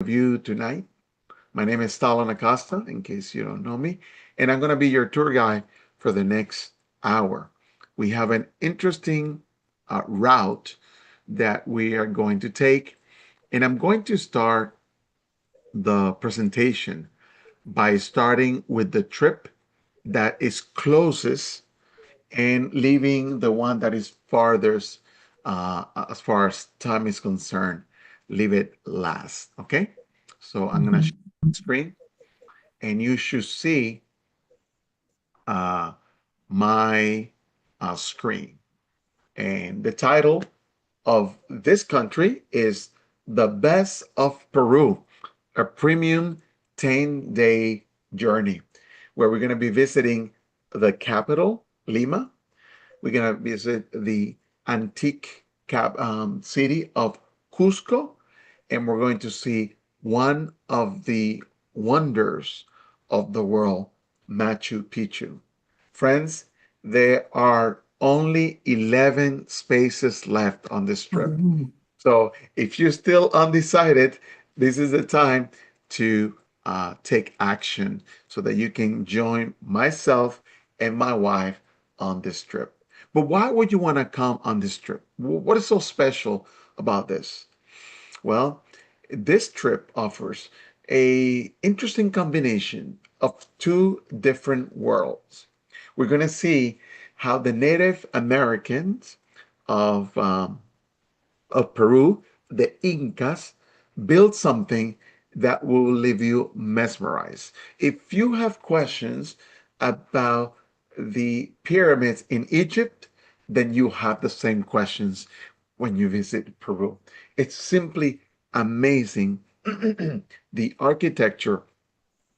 you tonight. My name is Stalin Acosta, in case you don't know me, and I'm going to be your tour guide for the next hour. We have an interesting route that we are going to take, and I'm going to start the presentation by starting with the trip that is closest and leaving the one that is farthest as far as time is concerned. Leave it last, okay? So I'm gonna share Mhm. the screen, and you should see uh, my screen. And the title of this country is The Best of Peru, a premium 10-day journey where we're going to be visiting the capital, Lima. We're going to visit the antique city of Cusco, and we're going to see one of the wonders of the world, Machu Picchu. Friends, there are only 11 spaces left on this trip. Mhm. So if you're still undecided, this is the time to take action so that you can join myself and my wife on this trip. But why would you want to come on this trip? What is so special about this? Well, this trip offers a interesting combination of two different worlds. We're going to see how the Native Americans of Peru, the Incas, built something that will leave you mesmerized. If you have questions about the pyramids in Egypt, then you have the same questions when you visit Peru. It's simply amazing the architecture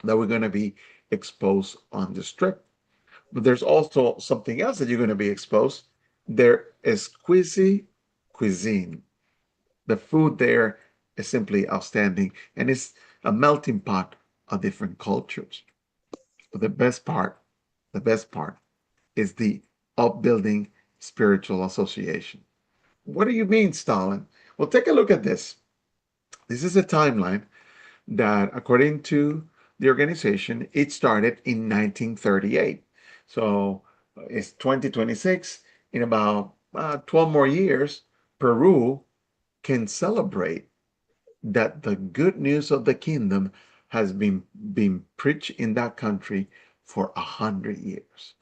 that we're going to be exposed on this trip. But there's also something else that you're going to be exposed. Their exquisite cuisine. The food there is simply outstanding, and it's a melting pot of different cultures. But the best part is the upbuilding spiritual association. What do you mean, Stalin? Well, take a look at this. This is a timeline that, according to the organization, it started in 1938. So it's 2026. In about 12 more years, Peru can celebrate that the good news of the kingdom has been preached in that country for 100 years.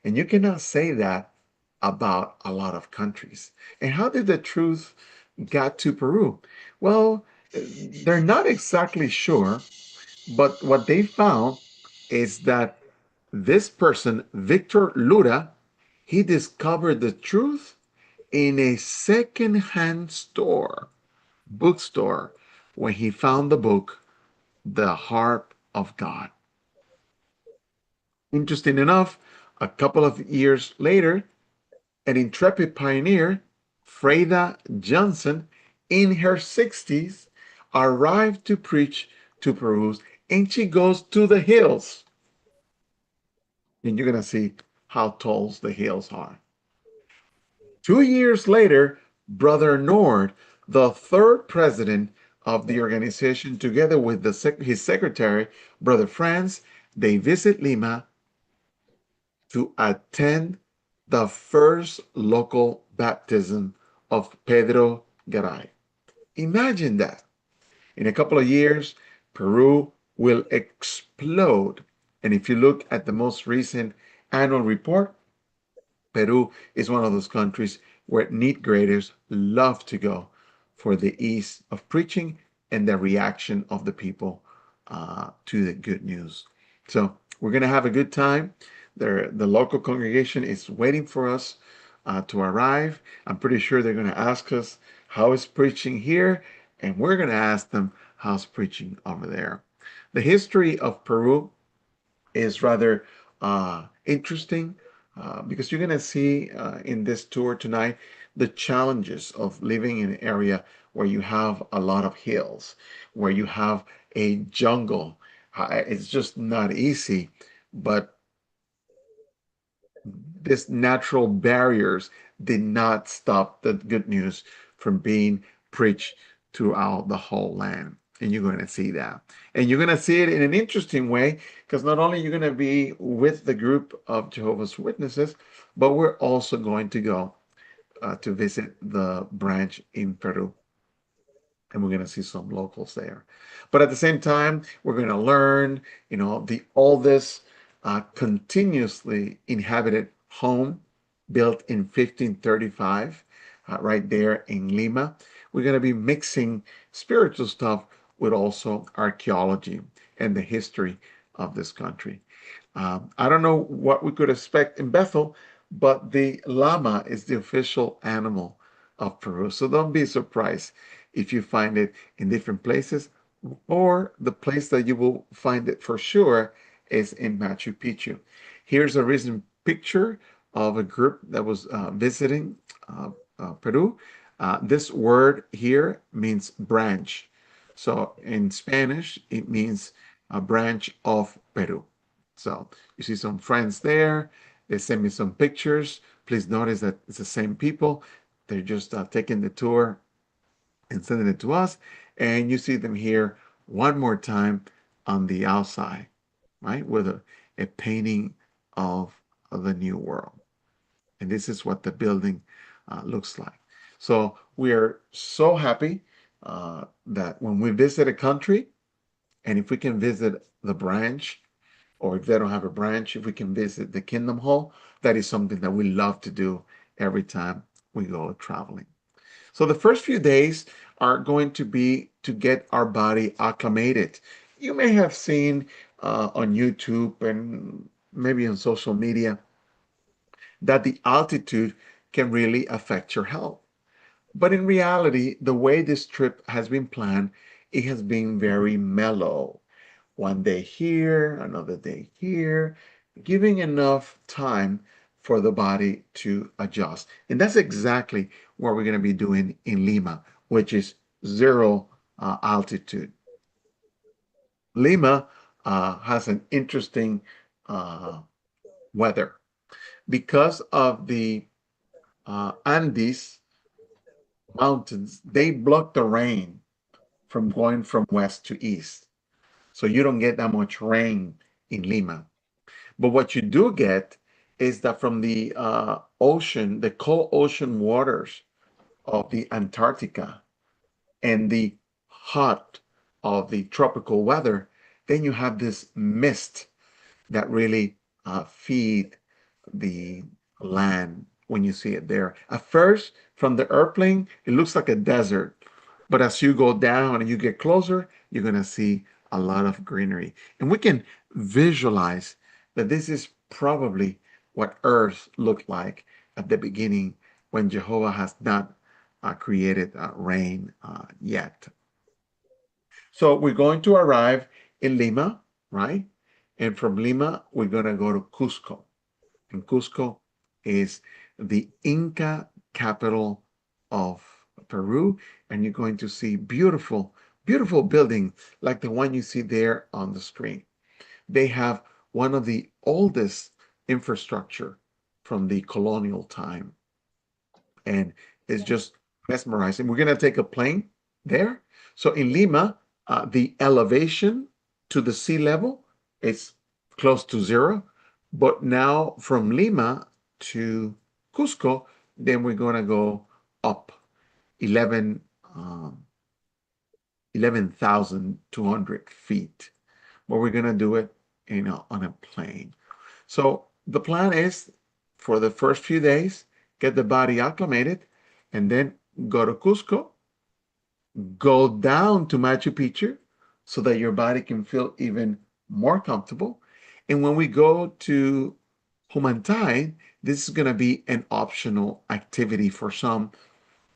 And you cannot say that about a lot of countries. And how did the truth got to Peru? Well, they're not exactly sure, but what they found is that this person, Victor Lura, he discovered the truth in a second-hand bookstore, when he found the book, The Harp of God. Interesting enough, a couple of years later, an intrepid pioneer, Freda Johnson, in her 60s, arrived to preach to Peru, and she goes to the hills. And you're going to see how tall the hills are. 2 years later, Brother Nord, the third president of the organization, together with his secretary, Brother Franz, they visit Lima to attend the first local baptism of Pedro Garay. Imagine that. In a couple of years, Peru will explode. And if you look at the most recent annual report, Peru is one of those countries where neat graders love to go for the ease of preaching and the reaction of the people to the good news. So we're going to have a good time. The local congregation is waiting for us to arrive. I'm pretty sure they're going to ask us, how is preaching here? And we're going to ask them, how's preaching over there? The history of Peru is rather interesting because you're going to see in this tour tonight the challenges of living in an area where you have a lot of hills, where you have a jungle. It's just not easy, but these natural barriers did not stop the good news from being preached throughout the whole land. And you're going to see that. And you're going to see it in an interesting way because not only you're going to be with the group of Jehovah's Witnesses, but we're also going to go to visit the branch in Peru, and we're going to see some locals there. But at the same time, we're going to learn, the oldest continuously inhabited home built in 1535, right there in Lima. We're going to be mixing spiritual stuff with also archaeology and the history of this country. I don't know what we could expect in Bethel, but the llama is the official animal of Peru. So don't be surprised if you find it in different places, or the place that you will find it for sure is in Machu Picchu. Here's a recent picture of a group that was visiting Peru. This word here means branch. So in Spanish, it means a branch of Peru. So you see some friends there. They sent me some pictures. Please notice that it's the same people. They're just taking the tour and sending it to us. And you see them here one more time on the outside, right? With a painting of the New World. And this is what the building looks like. So we are so happy that when we visit a country, and if we can visit the branch, or if they don't have a branch, if we can visit the Kingdom Hall, that is something that we love to do every time we go traveling. So the first few days are going to be to get our body acclimated. You may have seen on YouTube and maybe on social media that the altitude can really affect your health. But in reality, the way this trip has been planned, it has been very mellow. One day here, another day here, giving enough time for the body to adjust. And that's exactly what we're going to be doing in Lima, which is zero altitude. Lima has an interesting uh, weather because of the Andes mountains. They block the rain from going from west to east. So you don't get that much rain in Lima. But what you do get is that from the ocean, the cold ocean waters of the Antarctica and the hot of the tropical weather, then you have this mist that really feed the land when you see it there. At first, from the airplane, it looks like a desert. But as you go down and you get closer, you're going to see a lot of greenery. And we can visualize that this is probably what Earth looked like at the beginning when Jehovah has not created rain yet. So we're going to arrive in Lima, right? And from Lima, we're going to go to Cusco. And Cusco is the Inca capital of Peru. And you're going to see beautiful, beautiful buildings like the one you see there on the screen. They have one of the oldest infrastructure from the colonial time, and it's just mesmerizing. We're going to take a plane there. So in Lima, the elevation to the sea level is close to zero. But now from Lima to Cusco, then we're going to go up 11, 11,200 feet. But we're going to do it, on a plane. So the plan is for the first few days, get the body acclimated, and then go to Cusco, go down to Machu Picchu so that your body can feel even more comfortable. And when we go to Humantay, this is going to be an optional activity for some.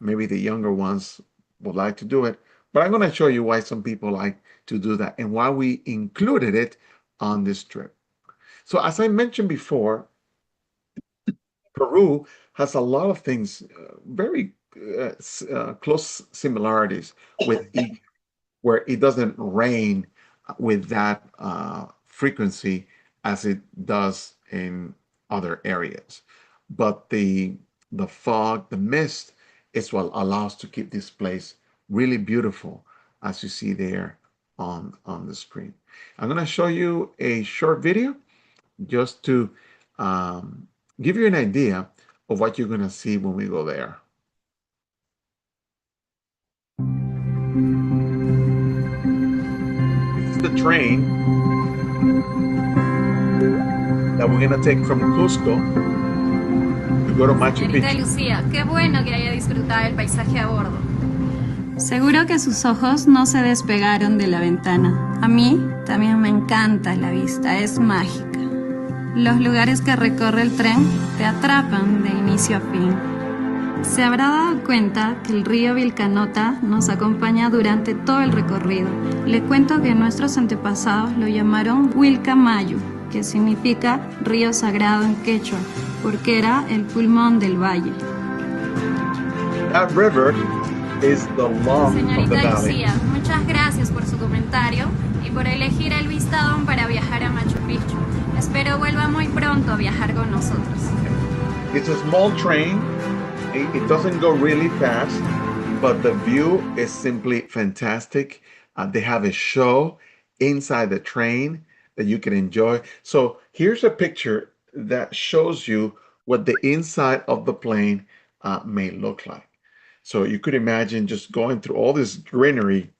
Maybe the younger ones would like to do it. But I'm going to show you why some people like to do that and why we included it on this trip. So, as I mentioned before, Peru has a lot of things, very close similarities with each, where it doesn't rain with that frequency as it does in other areas. But the fog, the mist, is what allows to keep this place really beautiful as you see there on the screen. I'm going to show you a short video just to um, give you an idea of what you're going to see when we go there. This is the train that we're going to take from Cusco to go to Machu Señorita Picchu. Lucía, qué bueno que haya disfrutado el paisaje a bordo. Seguro que sus ojos no se despegaron de la ventana. A mí también me encanta la vista, es mágica. Los lugares que recorre el tren te atrapan de inicio a fin. Se habrá dado cuenta que el río Vilcanota nos acompaña durante todo el recorrido. Le cuento que nuestros antepasados lo llamaron Wilcamayu, que significa río sagrado en quechua, porque era el pulmón del valle. That river is the lung of the Señorita valley. Lucía, muchas gracias por su comentario y por elegir el Vistadón para viajar a Machu Picchu. Espero vuelva muy pronto a viajar con nosotros. It's a small train. It doesn't go really fast, but the view is simply fantastic. They have a show inside the train that you can enjoy. So here's a picture that shows you what the inside of the plane may look like. So you could imagine just going through all this greenery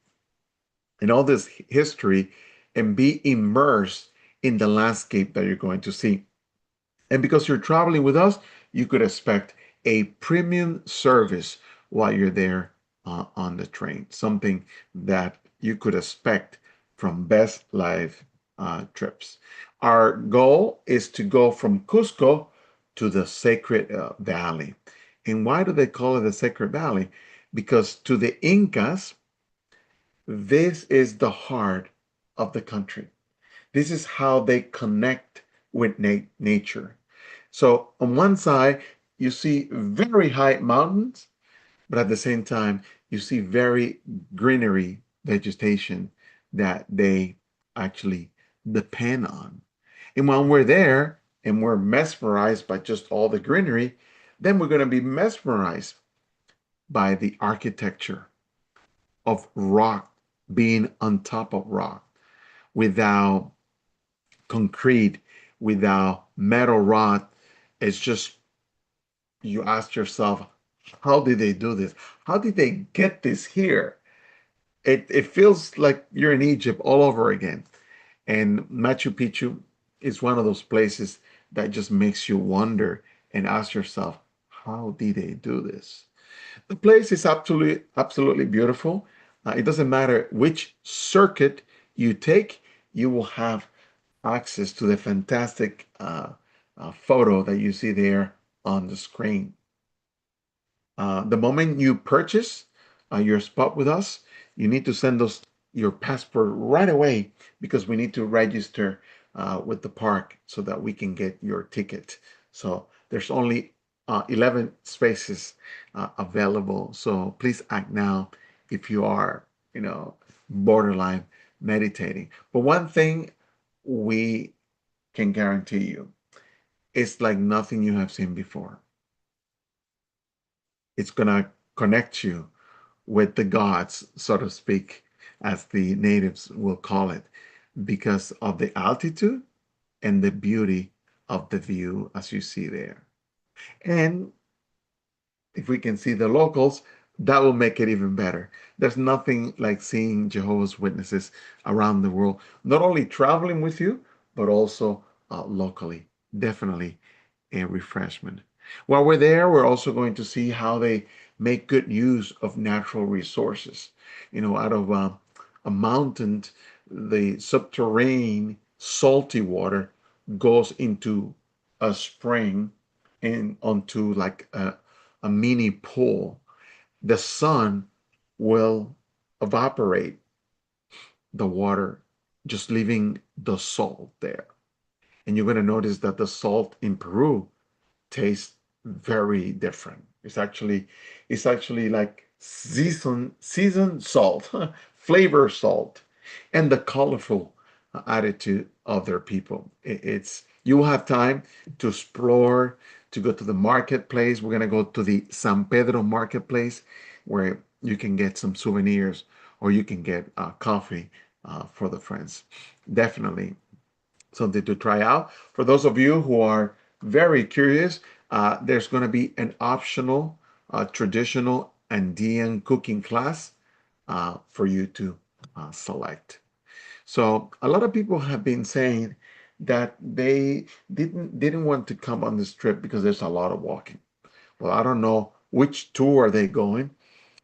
and all this history and be immersed in the landscape that you're going to see. And because you're traveling with us, you could expect a premium service while you're there on the train, something that you could expect from Best Life trips. Our goal is to go from Cusco to the Sacred Valley. And why do they call it the Sacred Valley? Because to the Incas, this is the heart of the country. This is how they connect with nature. So on one side, you see very high mountains, but at the same time, you see very greenery vegetation that they actually depend on. And when we're there and we're mesmerized by just all the greenery, then we're going to be mesmerized by the architecture of rock being on top of rock without concrete, without metal rod. It's just, you ask yourself, how did they do this? How did they get this here? It feels like you're in Egypt all over again. And Machu Picchu is one of those places that just makes you wonder and ask yourself, how did they do this? The place is absolutely beautiful. It doesn't matter which circuit you take, you will have access to the fantastic photo that you see there on the screen. The moment you purchase your spot with us, you need to send us your passport right away because we need to register with the park so that we can get your ticket. So there's only 11 spaces available. So please act now if you are, borderline meditating. But one thing we can guarantee you, it's like nothing you have seen before. It's going to connect you with the gods, so to speak, as the natives will call it, because of the altitude and the beauty of the view as you see there. And if we can see the locals, that will make it even better. There's nothing like seeing Jehovah's Witnesses around the world, not only traveling with you, but also locally. Definitely a refreshment. While we're there, we're also going to see how they make good use of natural resources. Out of a mountain, the subterranean salty water goes into a spring and onto like a mini pool. The sun will evaporate the water, just leaving the salt there. And you're going to notice that the salt in Peru tastes very different. It's actually like seasoned salt, flavor salt, and the colorful attitude of their people. It's you will have time to explore, to go to the marketplace. We're gonna go to the San Pedro marketplace where you can get some souvenirs or you can get coffee for the friends. Definitely something to try out. For those of you who are very curious, there's going to be an optional traditional Andean cooking class for you to select. So a lot of people have been saying that they didn't want to come on this trip because there's a lot of walking. Well, I don't know which tour are they going,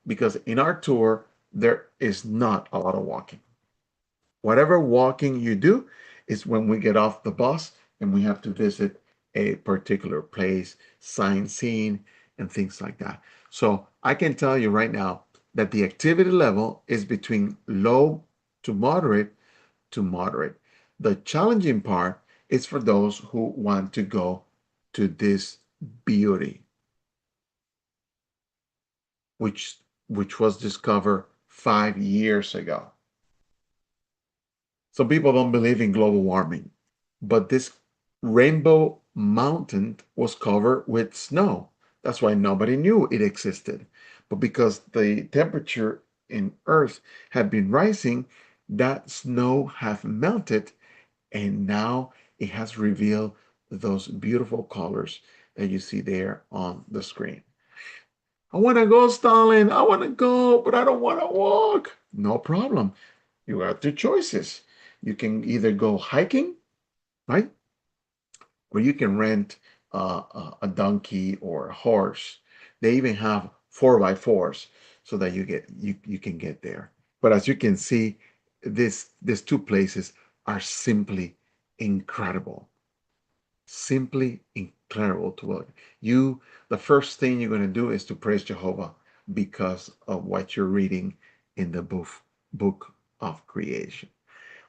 because in our tour there is not a lot of walking. Whatever walking you do is when we get off the bus and we have to visit a particular place, sightseeing, and things like that. So I can tell you right now that the activity level is between low to moderate. The challenging part is for those who want to go to this beauty, which which was discovered 5 years ago. Some people don't believe in global warming, but this Rainbow Mountain was covered with snow. That's why nobody knew it existed. But because the temperature in Earth had been rising, that snow have melted, and now it has revealed those beautiful colors that you see there on the screen. I want to go, Stalin. I want to go, but I don't want to walk. No problem. You have two choices. You can either go hiking, right? Or you can rent a donkey or a horse. They even have 4x4s so that you can get there. But as you can see, these two places are simply incredible. Simply incredible to look. You The first thing you're going to do is to praise Jehovah because of what you're reading in the book of creation.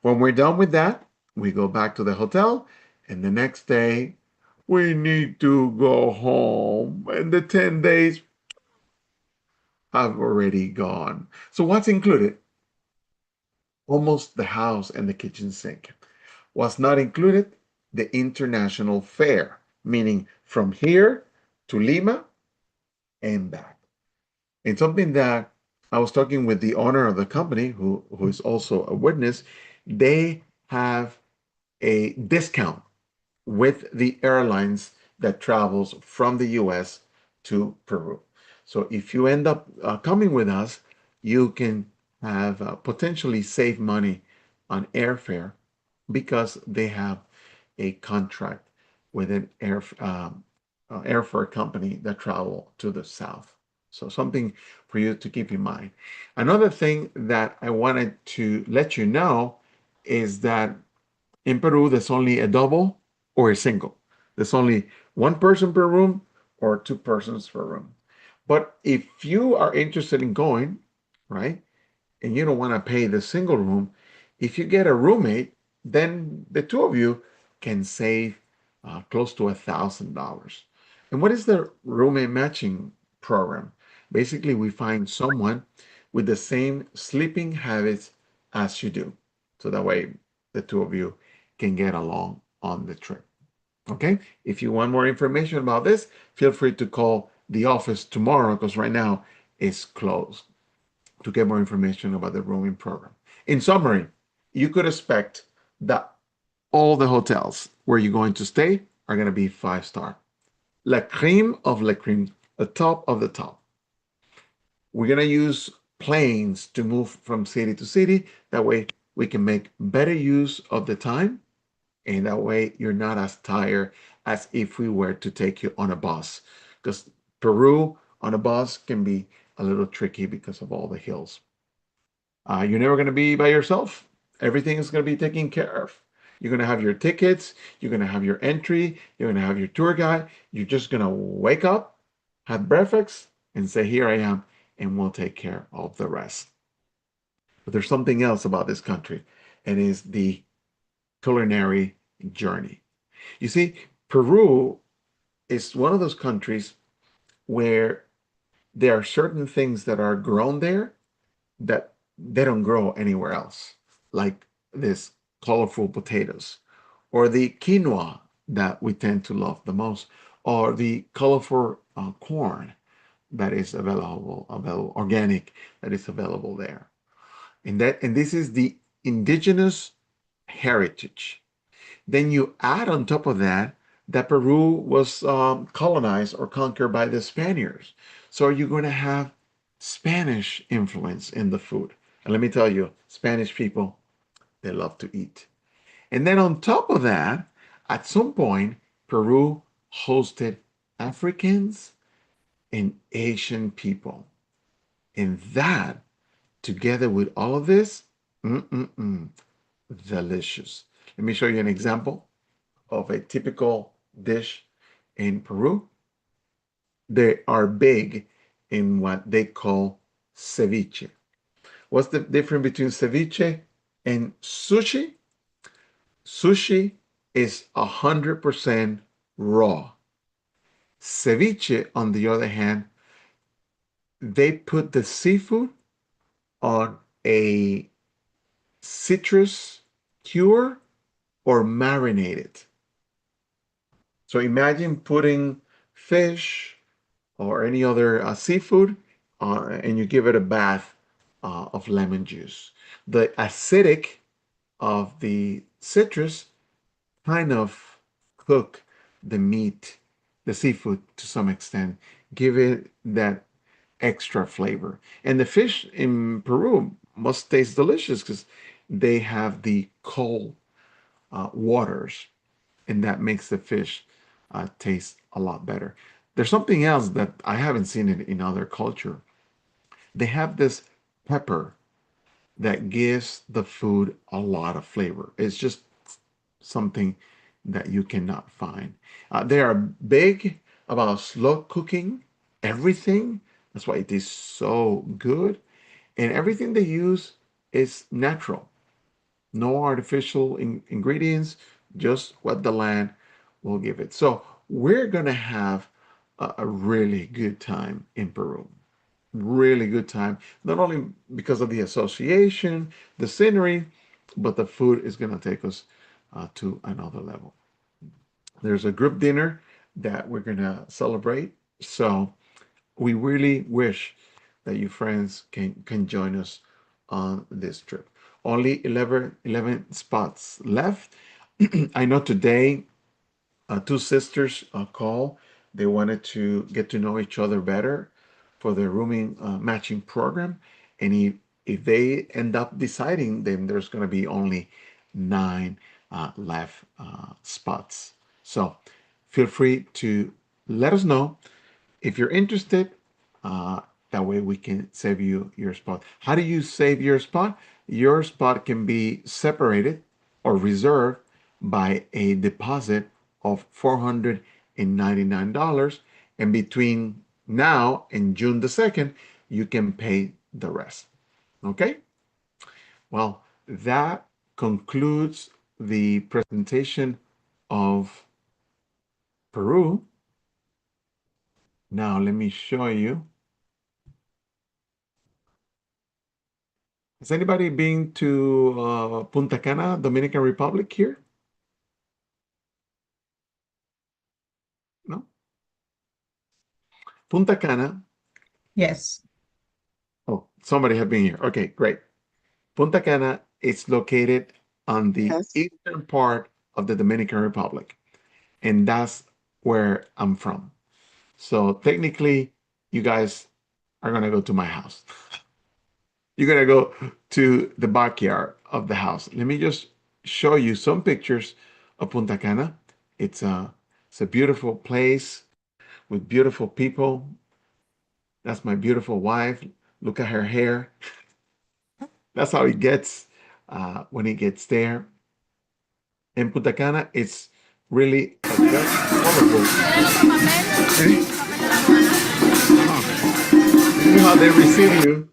When we're done with that, we go back to the hotel, and the next day we need to go home, and the 10 days have already gone. So what's included? Almost the house and the kitchen sink. Was not included the international fare, meaning from here to Lima and back. And something that I was talking with the owner of the company, who is also a witness, they have a discount with the airlines that travels from the US to Peru. So if you end up coming with us, you can have potentially save money on airfare because they have a contract with an airfare company that travel to the south. So something for you to keep in mind. Another thing that I wanted to let you know is that in Peru, there's only a double or a single. There's only one person per room or two persons per room. But if you are interested in going, right, and you don't want to pay the single room, if you get a roommate, then the two of you can save close to $1,000. And what is the roommate matching program? Basically, we find someone with the same sleeping habits as you do. So that way, the two of you can get along on the trip. Okay? If you want more information about this, feel free to call the office tomorrow because right now it's closed to get more information about the rooming program. In summary, you could expect that all the hotels where you're going to stay are going to be 5 star. La creme of la creme, the top of the top. We're going to use planes to move from city to city. That way we can make better use of the time. And that way you're not as tired as if we were to take you on a bus. Because Peru on a bus can be a little tricky because of all the hills. You're never going to be by yourself. Everything is going to be taken care of. You're going to have your tickets. You're going to have your entry. You're going to have your tour guide. You're just going to wake up, have breakfast, and say, "Here I am," and we'll take care of the rest. But there's something else about this country, and it is the culinary journey. You see, Peru is one of those countries where there are certain things that are grown there that they don't grow anywhere else, like this colorful potatoes, or the quinoa that we tend to love the most, or the colorful corn that is available, organic, that is available there. And this is the indigenous heritage. Then you add on top of that that Peru was colonized or conquered by the Spaniards. So you're going to have Spanish influence in the food. And let me tell you, Spanish people, they love to eat. And then on top of that, at some point, Peru hosted Africans and Asian people. And that, together with all of this, mm-mm-mm, delicious. Let me show you an example of a typical dish in Peru. They are big in what they call ceviche. What's the difference between ceviche and sushi? Sushi is 100% raw. Ceviche, on the other hand, they put the seafood on a citrus cure or marinate it. So imagine putting fish or any other seafood and you give it a bath of lemon juice. The acidic of the citrus kind of cook the meat, the seafood to some extent, give it that extra flavor. And the fish in Peru must taste delicious because they have the cold waters, and that makes the fish taste a lot better. There's something else that I haven't seen it in other culture. They have this pepper that gives the food a lot of flavor. It's just something that you cannot find. They are big about slow cooking everything. That's why it is so good. And everything they use is natural. No artificial ingredients, just what the land will give it. So we're going to have a really good time in Peru. Really good time. Not only because of the association, the scenery, but the food is going to take us to another level. There's a group dinner that we're going to celebrate. So we really wish that you friends can join us on this trip. Only 11 spots left. I know today two sisters call. They wanted to get to know each other better for their rooming matching program. And if they end up deciding, then there's going to be only nine left spots. So feel free to let us know if you're interested. Uh, that way we can save you your spot. How do you save your spot? Your spot can be separated or reserved by a deposit of $499. And between now and June the 2nd, you can pay the rest. Okay? Well, that concludes the presentation of Peru. Now, let me show you. Has anybody been to Punta Cana, Dominican Republic here? No? Punta Cana. Yes. Oh, somebody have been here. Okay, great. Punta Cana is located on the Yes. eastern part of the Dominican Republic, and that's where I'm from. So technically, you guys are gonna go to my house. You're gonna go to the backyard of the house. Let me just show you some pictures of Punta Cana. It's a beautiful place with beautiful people. That's my beautiful wife. Look at her hair. That's how he gets when he gets there. In Punta Cana, it's really a very colorful. You know how they receive you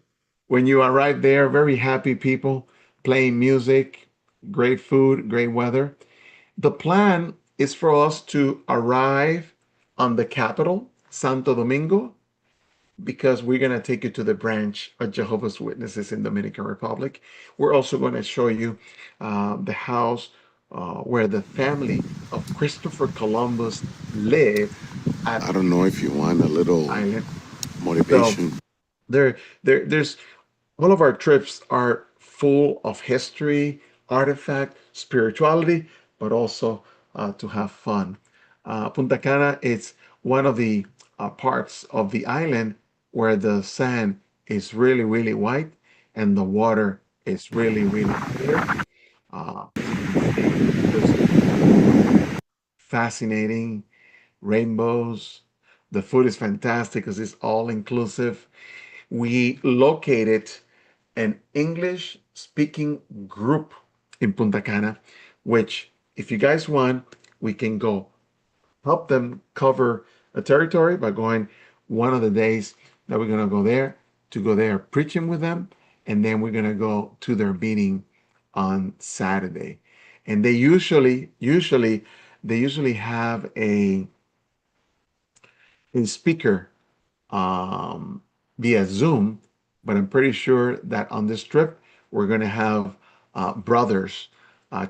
when you arrive there. Very happy people playing music, great food, great weather. The plan is for us to arrive on the capital, Santo Domingo, because we're going to take you to the branch of Jehovah's Witnesses in Dominican Republic. We're also going to show you the house where the family of Christopher Columbus lived at I don't know if you want a little island. So motivation. there's all of our trips are full of history, artifact, spirituality, but also to have fun. Punta Cana is one of the parts of the island where the sand is really, really white and the water is really, really clear. As you can see, just fascinating rainbows. The food is fantastic because it's all inclusive. We located an English speaking group in Punta Cana, which, if you guys want, we can go help them cover a territory by going one of the days that we're going to go there to go there preaching with them, and then we're going to go to their meeting on Saturday. And they usually have a speaker um, via Zoom, but I'm pretty sure that on this trip we're going to have brothers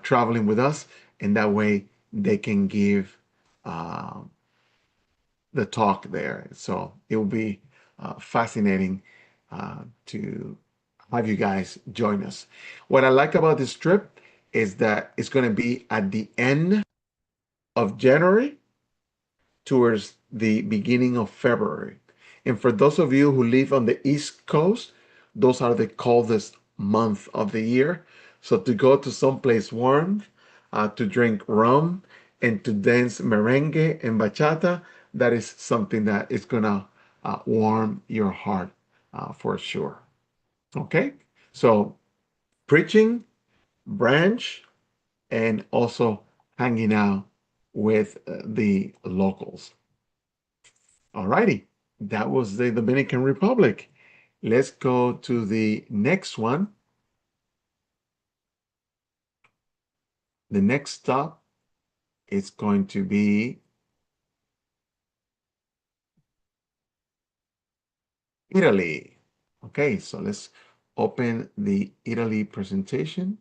traveling with us, and that way they can give uh, the talk there. So it will be fascinating to have you guys join us. What I like about this trip is that it's going to be at the end of January towards the beginning of February. And for those of you who live on the East Coast, those are the coldest month of the year. So to go to someplace warm, to drink rum, and to dance merengue and bachata, that is something that is gonna warm your heart for sure. Okay, so preaching, branch, and also hanging out with the locals. Alrighty, that was the Dominican Republic. Let's go to the next one. The next stop is going to be Italy. Okay, so let's open the Italy presentation.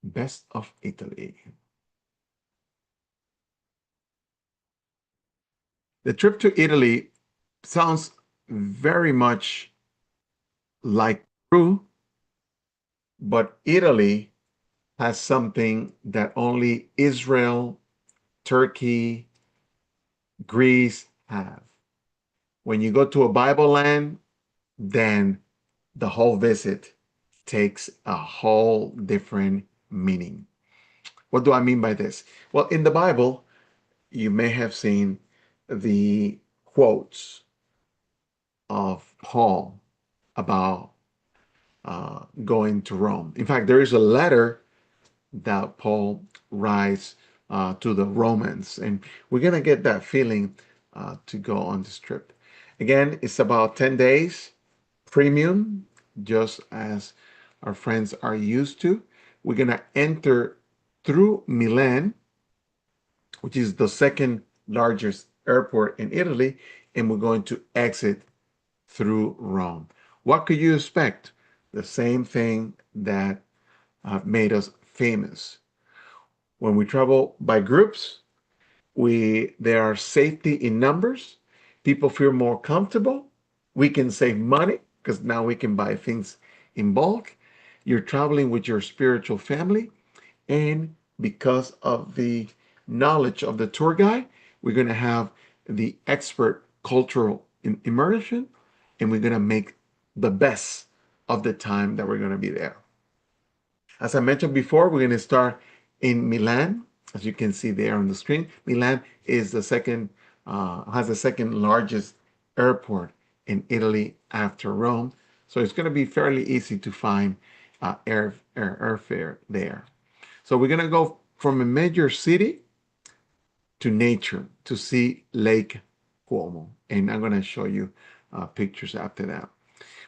Best of Italy. The trip to Italy sounds very much like Peru, but Italy has something that only Israel, Turkey, Greece have. When you go to a Bible land, then the whole visit takes a whole different meaning. What do I mean by this? Well, in the Bible, you may have seen the quotes of Paul about going to Rome. In fact, there is a letter that Paul writes to the Romans, and we're going to get that feeling to go on this trip. Again, it's about 10 days, premium, just as our friends are used to. We're going to enter through Milan, which is the second largest airport in Italy, and we're going to exit through Rome. What could you expect? The same thing that made us famous. When we travel by groups, there are safety in numbers. People feel more comfortable. We can save money because now we can buy things in bulk. You're traveling with your spiritual family, and because of the knowledge of the tour guide, we're going to have the expert cultural immersion, and we're going to make the best of the time that we're going to be there. As I mentioned before, we're going to start in Milan. As you can see there on the screen, Milan is has the second largest airport in Italy after Rome. So it's going to be fairly easy to find airfare there. So we're going to go from a major city to nature to see Lake Como. And I'm going to show you pictures after that.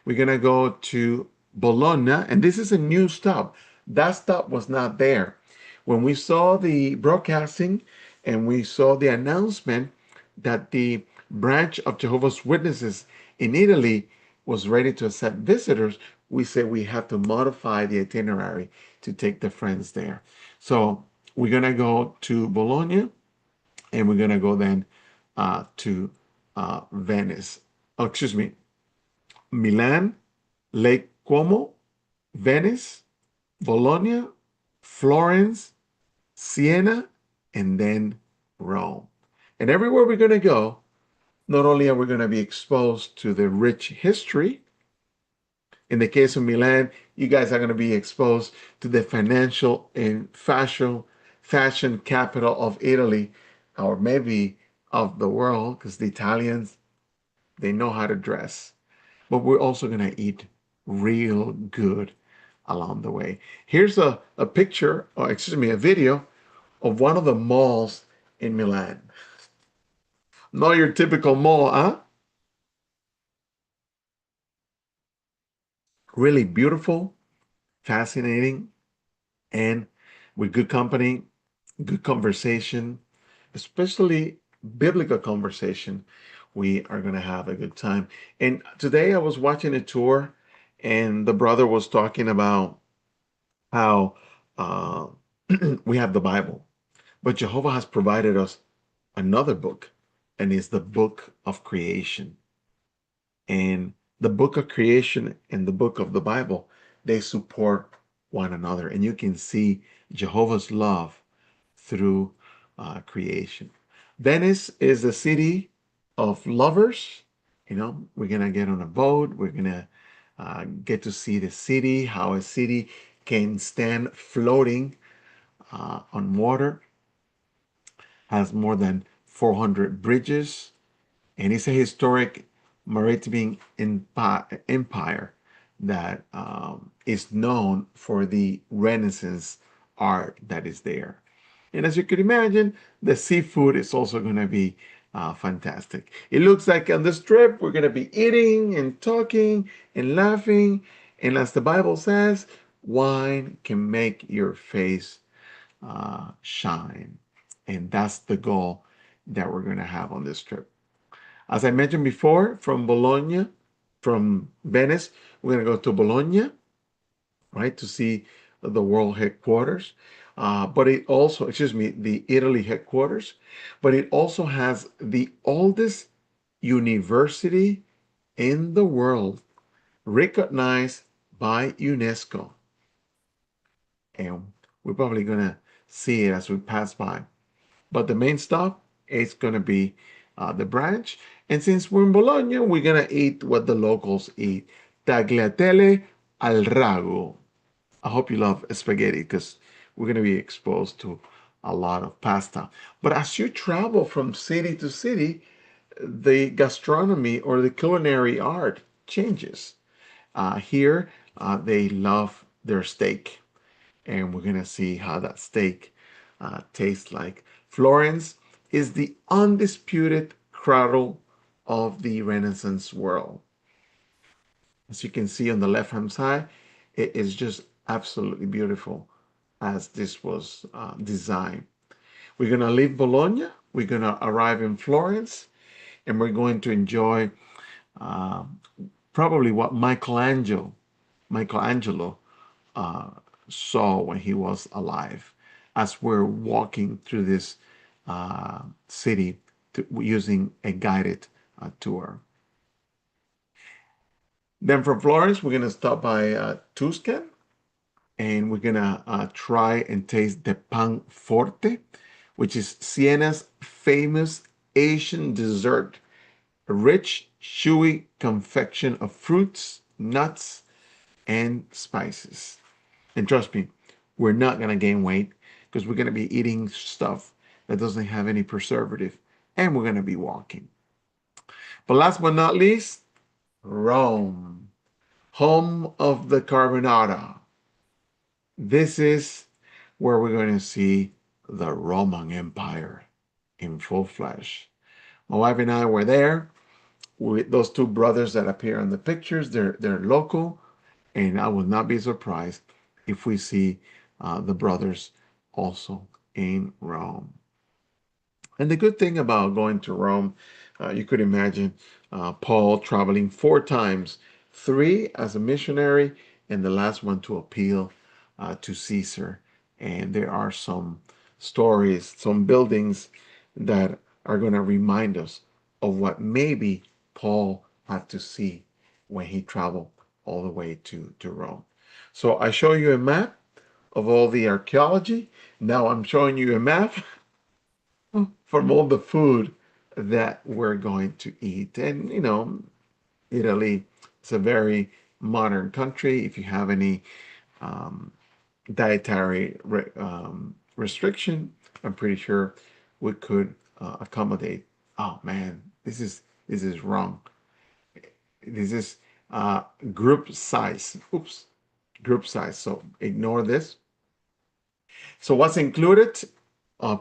We're going to go to Bologna, and this is a new stop. That stop was not there. When we saw the broadcasting and we saw the announcement that the branch of Jehovah's Witnesses in Italy was ready to accept visitors, we said we have to modify the itinerary to take the friends there. So we're going to go to Bologna, and we're going to go then to Venice. Oh, excuse me, Milan, Lake Como, Venice, Bologna, Florence, Siena, and then Rome. And everywhere we're going to go, not only are we going to be exposed to the rich history, in the case of Milan, you guys are going to be exposed to the financial and fashion capital of Italy, or maybe of the world, because the Italians, they know how to dress. But we're also going to eat real good along the way. Here's a picture, or excuse me, a video of one of the malls in Milan. Not your typical mall, huh? Really beautiful, fascinating, and with good company, good conversation, especially biblical conversation. We are going to have a good time. And today I was watching a tour, and the brother was talking about how uh, we have the Bible, but Jehovah has provided us another book, and it's the book of creation. And the book of creation and the book of the Bible, they support one another. And you can see Jehovah's love through creation. Venice is a city of lovers. You know, we're going to get on a boat. We're going to get to see the city, how a city can stand floating on water, has more than 400 bridges, and it's a historic maritime empire that is known for the Renaissance art that is there. And as you could imagine, the seafood is also going to be fantastic. It looks like on this trip, we're going to be eating and talking and laughing. And as the Bible says, wine can make your face shine. And that's the goal that we're going to have on this trip. As I mentioned before, from Bologna, from Venice, we're going to go to Bologna, right, to see the world headquarters. But it also, excuse me, the Italy headquarters, but it also has the oldest university in the world, recognized by UNESCO. And we're probably going to see it as we pass by. But the main stop is going to be the branch. And since we're in Bologna, we're going to eat what the locals eat. Tagliatelle al ragu. I hope you love spaghetti because we're going to be exposed to a lot of pasta. But as you travel from city to city, the gastronomy or the culinary art changes. Here, they love their steak, and we're going to see how that steak tastes like. Florence is the undisputed cradle of the Renaissance world. As you can see on the left hand side, it is just absolutely beautiful as this was designed. We're going to leave Bologna, we're going to arrive in Florence, and we're going to enjoy uh, probably what Michelangelo uh, saw when he was alive, as we're walking through this city using a guided tour. Then from Florence, we're going to stop by Tuscan, and we're going to try and taste the pan forte, which is Siena's famous Asian dessert, a rich, chewy confection of fruits, nuts, and spices. And trust me, we're not going to gain weight because we're going to be eating stuff that doesn't have any preservative, and we're going to be walking. But last but not least, Rome, home of the carbonara. This is where we're going to see the Roman Empire in full flesh. My wife and I were there with those two brothers that appear in the pictures. They're local, and I would not be surprised if we see the brothers also in Rome. And the good thing about going to Rome, you could imagine Paul traveling 4 times, three as a missionary, and the last one to appeal to Caesar. And there are some stories, some buildings that are going to remind us of what maybe Paul had to see when he traveled all the way to Rome. So I show you a map of all the archaeology. Now I'm showing you a map from all the food that we're going to eat. And, Italy is a very modern country. If you have any um, dietary restriction, I'm pretty sure we could accommodate. Oh man, this is wrong. This is uh, group size. Oops, group size. So ignore this. So what's included?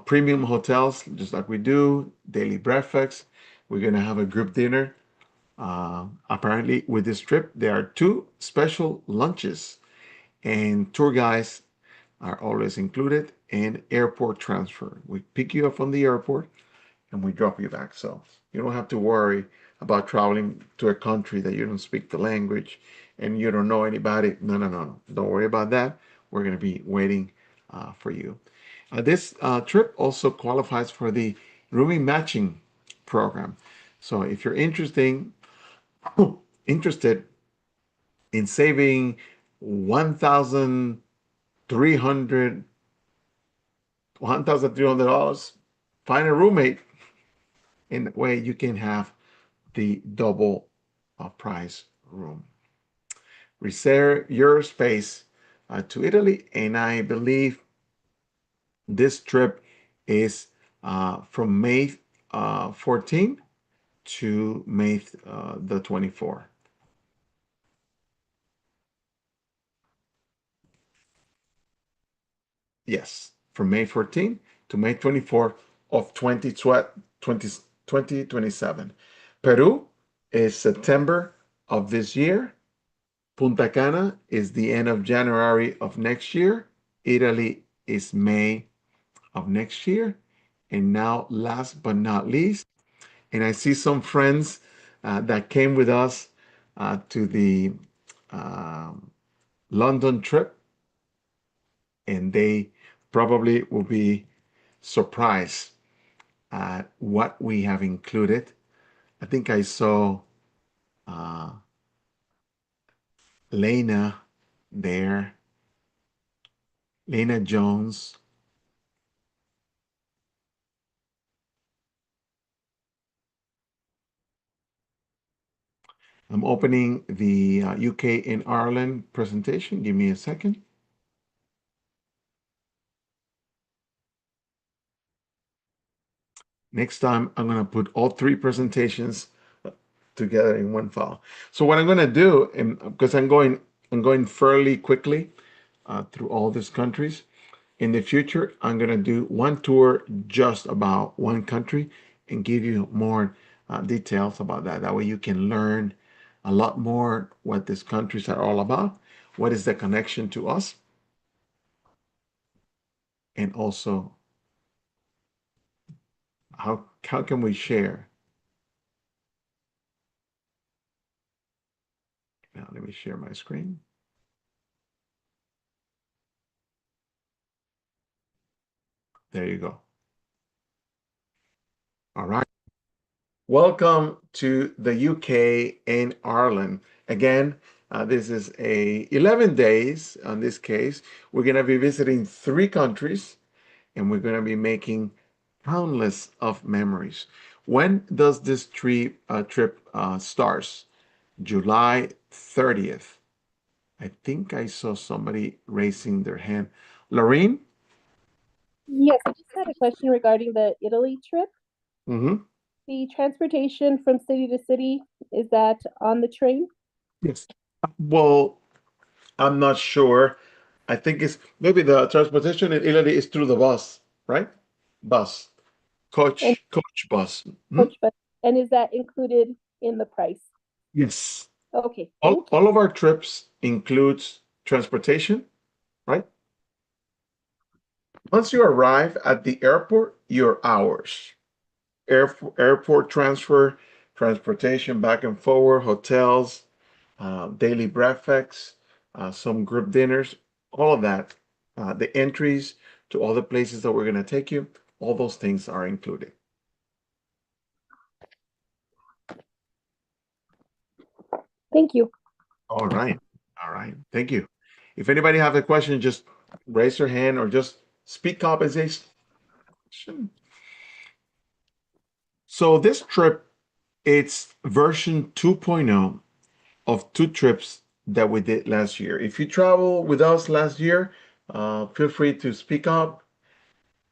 Premium hotels, just like we do, daily breakfast. We're gonna have a group dinner. Apparently, with this trip, there are two special lunches, and tour guides are always included, and airport transfer. We pick you up from the airport and we drop you back. So you don't have to worry about traveling to a country that you don't speak the language and you don't know anybody. No, no, no, no. Don't worry about that. We're going to be waiting for you. This trip also qualifies for the rooming matching program. So if you're interested in saving 1,300 $1,300, find a roommate. In that way, you can have the double price room. Reserve your space to Italy, and I believe this trip is from May 14 to May the 24th. Yes, from May 14 to May 24 of 2027. Peru is September of this year. Punta Cana is the end of January of next year. Italy is May of next year. And now, last but not least, and I see some friends that came with us to the um, London trip, and they probably will be surprised at what we have included. I think I saw uh, Lena there, Lena Jones. I'm opening the UK and Ireland presentation. Give me a second. Next time, I'm going to put all three presentations together in one file. So what I'm going to do, and because I'm going fairly quickly through all these countries. In the future, I'm going to do one tour just about one country and give you more details about that. That way you can learn a lot more what these countries are all about, what is the connection to us, and also how can we share. Now let me share my screen. There you go. All right. Welcome to the UK and Ireland. Again, this is a 11 days. In this case, we're going to be visiting three countries, and we're going to be making countless of memories. When does this trip starts? July 30th. I think I saw somebody raising their hand. Lorraine? Yes, I just had a question regarding the Italy trip. Mm-hmm. The transportation from city to city, is that on the train? Yes. Well, I'm not sure. I think it's maybe the transportation in Italy is through the bus, right? Bus, And coach bus. Hmm? coach bus, and is that included in the price? Yes. Okay, All, thank you. all of our trips includes transportation, right? Once you arrive at the airport, you're ours. Airport transfer, transportation back and forward, hotels, daily breakfasts, some group dinners, all of that. The entries to all the places that we're going to take you, all those things are included. Thank you. All right. All right. Thank you. If anybody have a question, just raise your hand or just speak up and say, so this trip, it's version 2.0 of two trips that we did last year. If you travel with us last year, feel free to speak up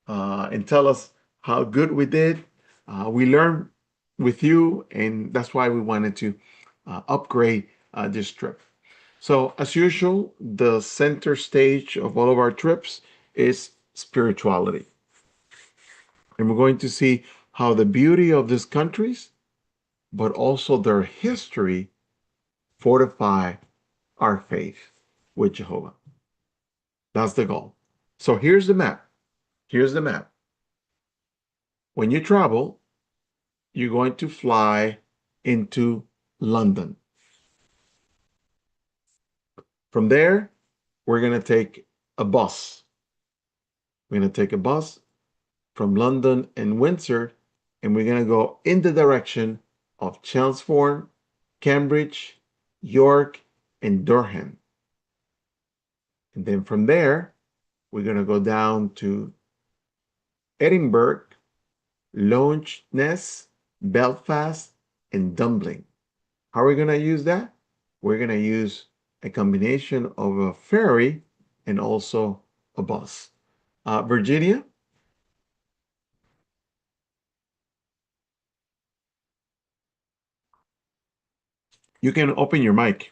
and tell us how good we did. We learned with you, and that's why we wanted to upgrade this trip. So, as usual, the center stage of all of our trips is spirituality. And we're going to see how the beauty of these countries, but also their history, fortify our faith with Jehovah. That's the goal. So, here's the map. Here's the map. When you travel, you're going to fly into London. From there, we're going to take a bus. We're going to take a bus from London and Windsor, and we're going to go in the direction of Chelmsford, Cambridge, York, and Durham. And then from there, we're going to go down to Edinburgh, Lowndes, Belfast, and Dublin. How are we going to use that? We're going to use a combination of a ferry and also a bus. Virginia, you can open your mic.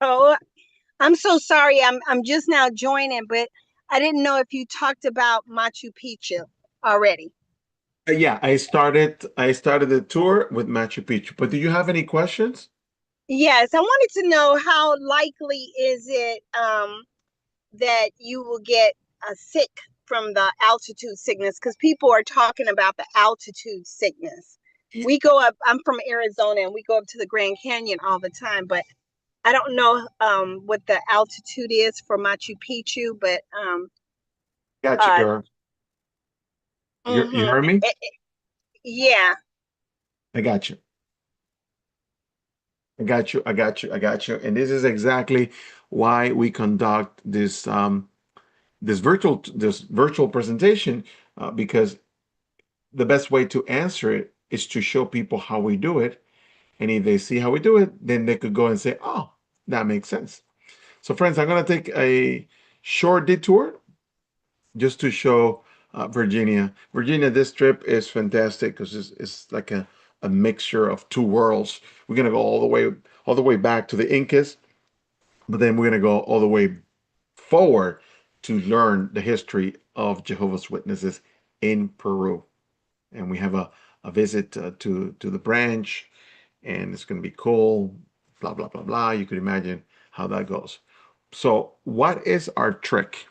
Oh, I'm so sorry. I'm just now joining, but I didn't know if you talked about Machu Picchu already. Yeah, I started the tour with Machu Picchu. But do you have any questions? Yes, I wanted to know how likely is it that you will get sick from the altitude sickness? Because people are talking about the altitude sickness. Y- We go up, I'm from Arizona, and we go up to the Grand Canyon all the time, but I don't know what the altitude is for Machu Picchu, but Got you, uh, girl. You mhm. heard me? Yeah. I got you. I got you. I got you. I got you. And this is exactly why we conduct this virtual presentation because the best way to answer it is to show people how we do it. And if they see how we do it, then they could go and say, "Oh, that makes sense." So, friends, I'm going to take a short detour just to show Virginia. Virginia, this trip is fantastic because it's like a mixture of two worlds. We're gonna go all the way back to the Incas, but then we're gonna go all the way forward to learn the history of Jehovah's Witnesses in Peru. And we have a visit to the branch, and it's gonna be cool. Blah blah blah blah. You could imagine how that goes. So, what is our trick?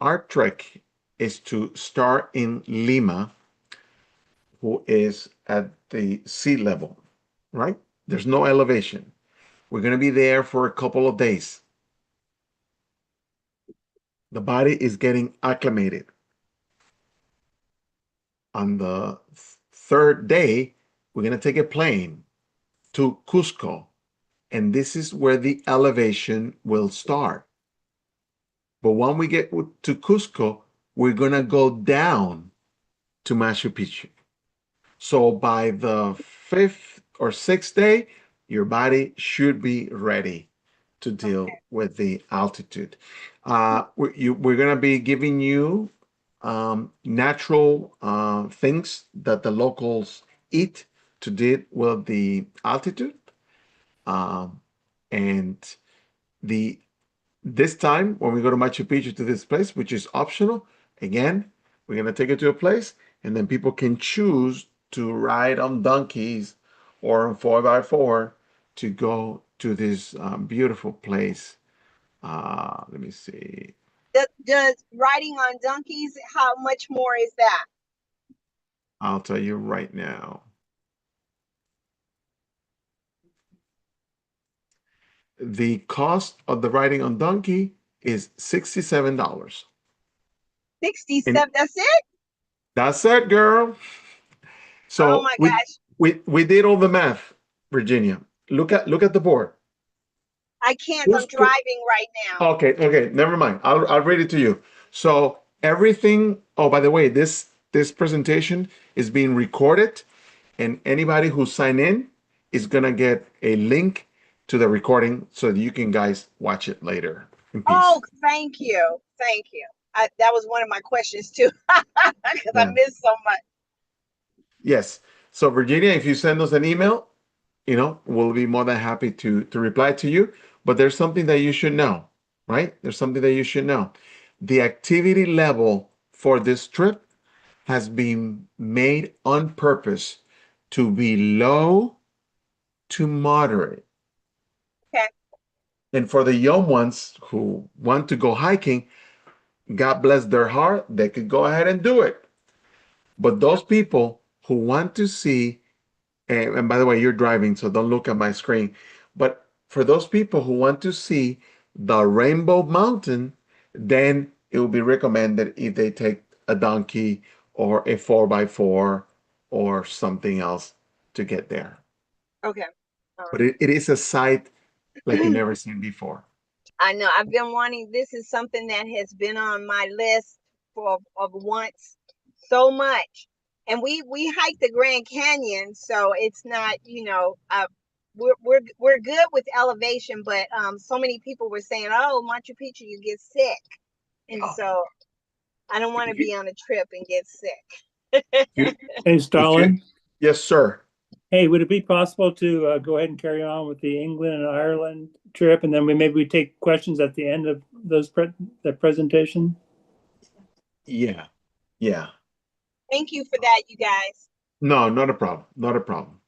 Our trick is to start in Lima, who is at the sea level, right? There's no elevation. We're going to be there for a couple of days. The body is getting acclimated. On the third day, we're going to take a plane to Cusco, and this is where the elevation will start. But when we get to Cusco, we're going to go down to Machu Picchu. So by the fifth or sixth day, your body should be ready to deal with the altitude. We're going to be giving you natural things that the locals eat to deal with the altitude. Um, and the this time, when we go to Machu Picchu to this place, which is optional, again, we're going to take it to a place, and then people can choose to ride on donkeys or on 4x4 to go to this beautiful place. Let me see. Does riding on donkeys, how much more is that? I'll tell you right now. The cost of the riding on donkey is $67. And 67, that's it? that's it, girl. Oh So my gosh. We did all the math, Virginia. Look at the board. I can't. I'm Who's co- driving right now. okay, never mind. I'll read it to you. So everything. Oh, by the way, this presentation is being recorded, and anybody who sign in is gonna get a link to the recording so that you can guys watch it later in peace. Oh, thank you. Thank you. That was one of my questions too, because I Yeah. missed so much. Yes. So Virginia, if you send us an email, we'll be more than happy to reply to you. But there's something that you should know, right? There's something that you should know. The activity level for this trip has been made on purpose to be low to moderate. Okay. And for the young ones who want to go hiking, God bless their heart, they could go ahead and do it. But those people who want to see, and by the way, you're driving, so don't look at my screen. But for those people who want to see the Rainbow Mountain, then it will be recommended if they take a donkey or a 4x4 or something else to get there. Okay. But it is a sight like you never seen before. I know I've been wanting. This is something that has been on my list for of once so much. And we hiked the Grand Canyon, so it's not, we're good with elevation, but so many people were saying, "Oh, Machu Picchu, you get sick," and Yeah. so I don't want to If you, be on a trip and get sick. you, Hey, if you, Stalin. yes, sir. Hey, would it be possible to go ahead and carry on with the England and Ireland trip, and then we take questions at the end of the presentation? Yeah, yeah. Thank you for that, you guys. No, not a problem. Not a problem.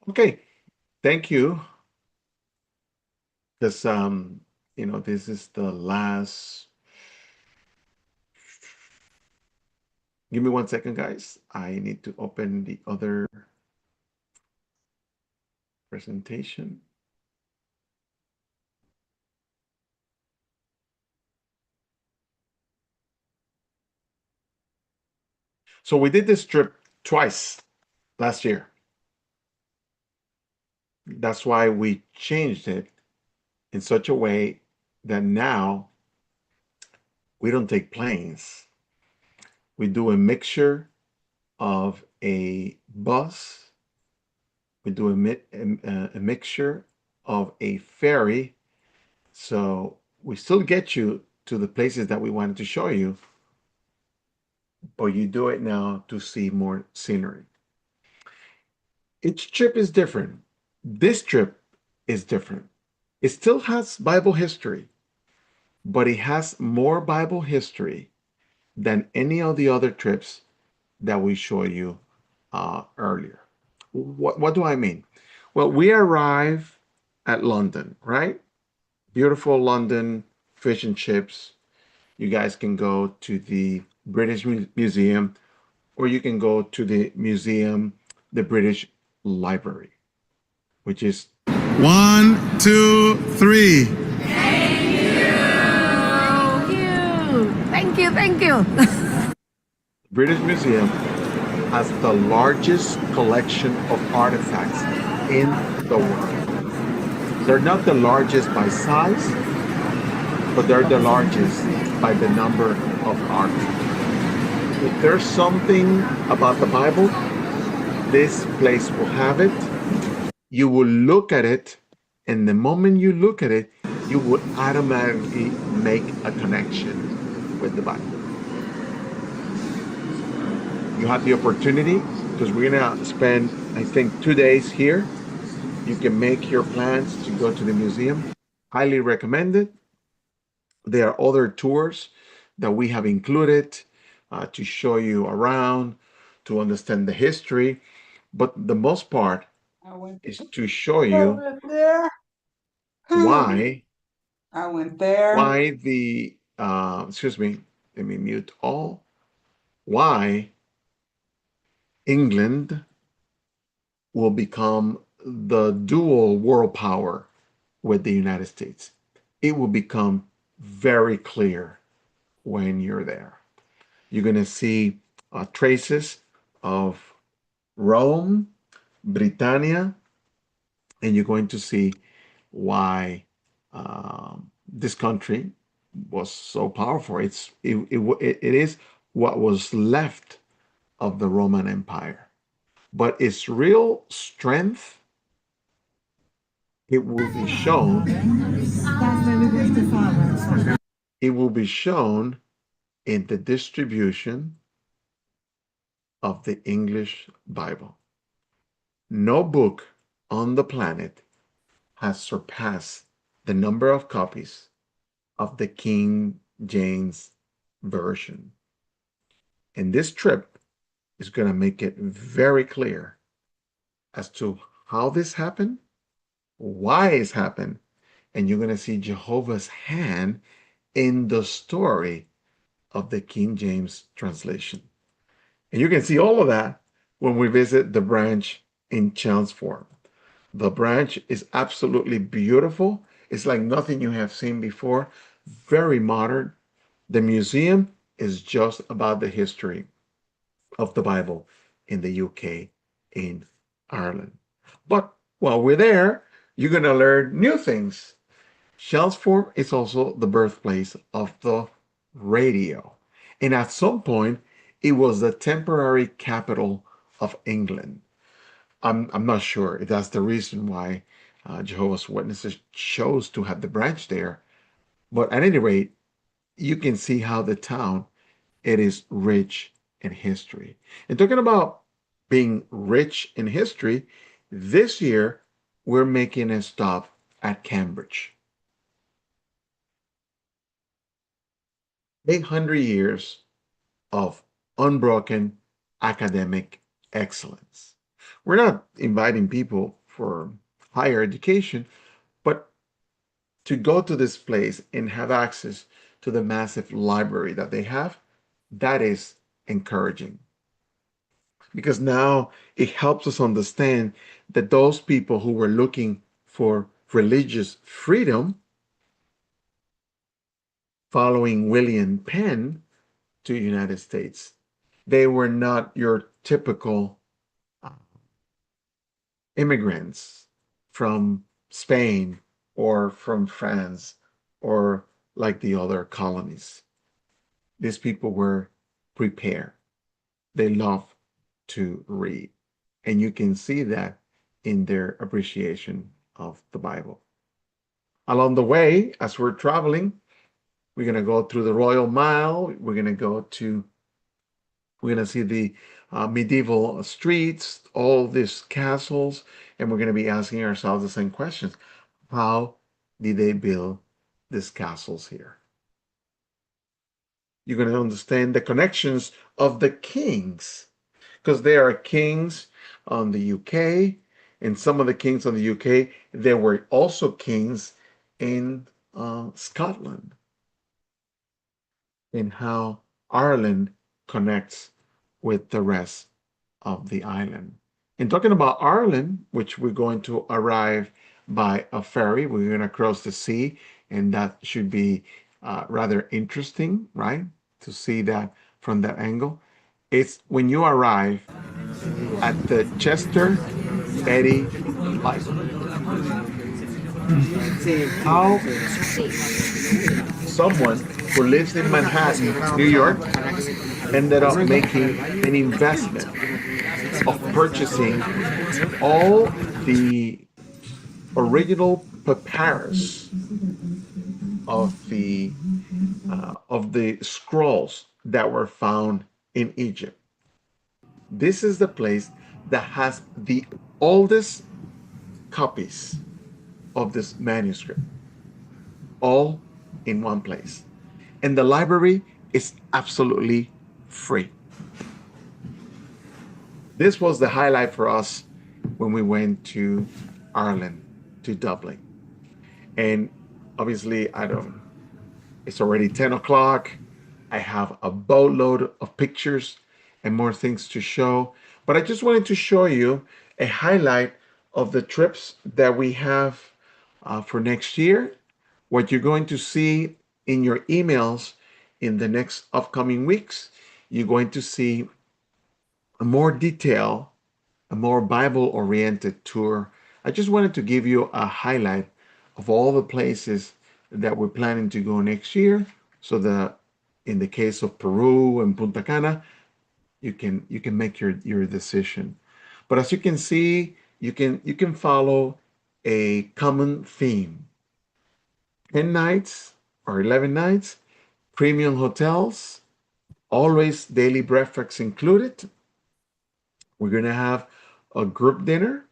Okay, thank you. Because this is the last. Give me 1 second, guys. I need to open the other presentation. So we did this trip twice last year. That's why we changed it in such a way that now we don't take planes. We do a mixture of a bus. We do a mixture of a ferry. So we still get you to the places that we wanted to show you, but you do it now to see more scenery. Each trip is different. This trip is different. It still has Bible history, but it has more Bible history than any of the other trips that we show you earlier. What do I mean? Well, we arrive at London, right? Beautiful London fish and chips. You guys can go to the British Museum, or you can go to the museum, the British Library, which is 1, 2, 3. Thank you. British Museum has the largest collection of artifacts in the world. They're not the largest by size, but they're the largest by the number of artifacts. If there's something about the Bible, this place will have it. You will look at it, and the moment you look at it, you will automatically make a connection with the Bible. You have the opportunity, because we're gonna spend, I think, 2 days here. You can make your plans to go to the museum. Highly recommended. There are other tours that we have included to show you around, to understand the history. But the most part is to show you there. why I went there. why the excuse me, let me mute all. Why England will become the dual world power with the United States. It will become very clear when you're there. You're going to see traces of Rome, Britannia, and you're going to see why this country was so powerful. It is what was left of the Roman Empire, but its real strength, it will be shown. It will be shown in the distribution of the English Bible. No book on the planet has surpassed the number of copies of the King James Version. And this trip is going to make it very clear as to how this happened, why it's happened, and you're going to see Jehovah's hand in the story of the King James translation. And you can see all of that when we visit the branch in Chelmsford. The branch is absolutely beautiful. It's like nothing you have seen before. Very modern. The museum is just about the history of the Bible in the UK, in Ireland. But while we're there, you're going to learn new things. Chelmsford is also the birthplace of the radio. And at some point, it was the temporary capital of England. I'm not sure if that's the reason why Jehovah's Witnesses chose to have the branch there. But at any rate, you can see how the town, it is rich in history. And talking about being rich in history, this year we're making a stop at Cambridge. 800 years of unbroken academic excellence. We're not inviting people for higher education, but to go to this place and have access to the massive library that they have, that is encouraging. Because now it helps us understand that those people who were looking for religious freedom, following William Penn to the United States, they were not your typical immigrants from Spain or from France or like the other colonies. These people were prepared. They love to read. And you can see that in their appreciation of the Bible. Along the way, as we're traveling, we're going to go through the Royal Mile. We're going to see the medieval streets, all these castles, and we're going to be asking ourselves the same questions. How did they build these castles here? You're going to understand the connections of the kings, because there are kings on the UK, and some of the kings on the UK, there were also kings in Scotland, and how Ireland connects with the rest of the island. And talking about Ireland, which we're going to arrive by a ferry, we're going to cross the sea, and that should be rather interesting, right? To see that from that angle. It's when you arrive at the Chester Eddy Light. How someone who lives in Manhattan, New York, ended up making an investment of purchasing all the original papyrus of the scrolls that were found in Egypt. This is the place that has the oldest copies of this manuscript, all in one place. And the library is absolutely free. This was the highlight for us when we went to Ireland, to Dublin. And obviously, it's already 10 o'clock. I have a boatload of pictures and more things to show. But I just wanted to show you a highlight of the trips that we have for next year. What you're going to see in your emails in the next upcoming weeks, you're going to see more detail a more Bible-oriented tour. I just wanted to give you a highlight of all the places that we're planning to go next year. So that in the case of Peru and Punta Cana, you can make your decision. But as you can see, you can follow a common theme. 10 nights or 11 nights, premium hotels, always daily breakfast included. We're going to have a group dinner.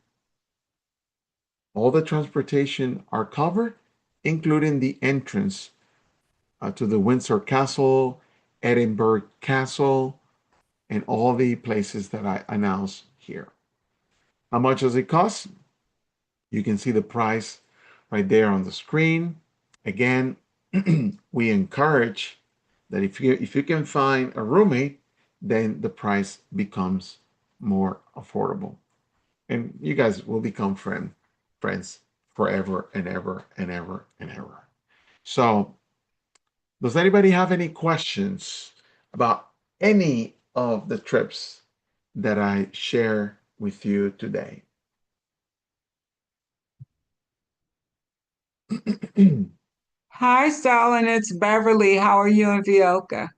All the transportation are covered, including the entrance to the Windsor Castle, Edinburgh Castle, and all the places that I announced here. How much does it cost? You can see the price right there on the screen. Again, we encourage that if you can find a roommate, then the price becomes more affordable. And you guys will become friends forever and ever and ever and ever. So, does anybody have any questions about any of the trips that I share with you today? Hi, Stalin. It's Beverly. How are you in Vioca?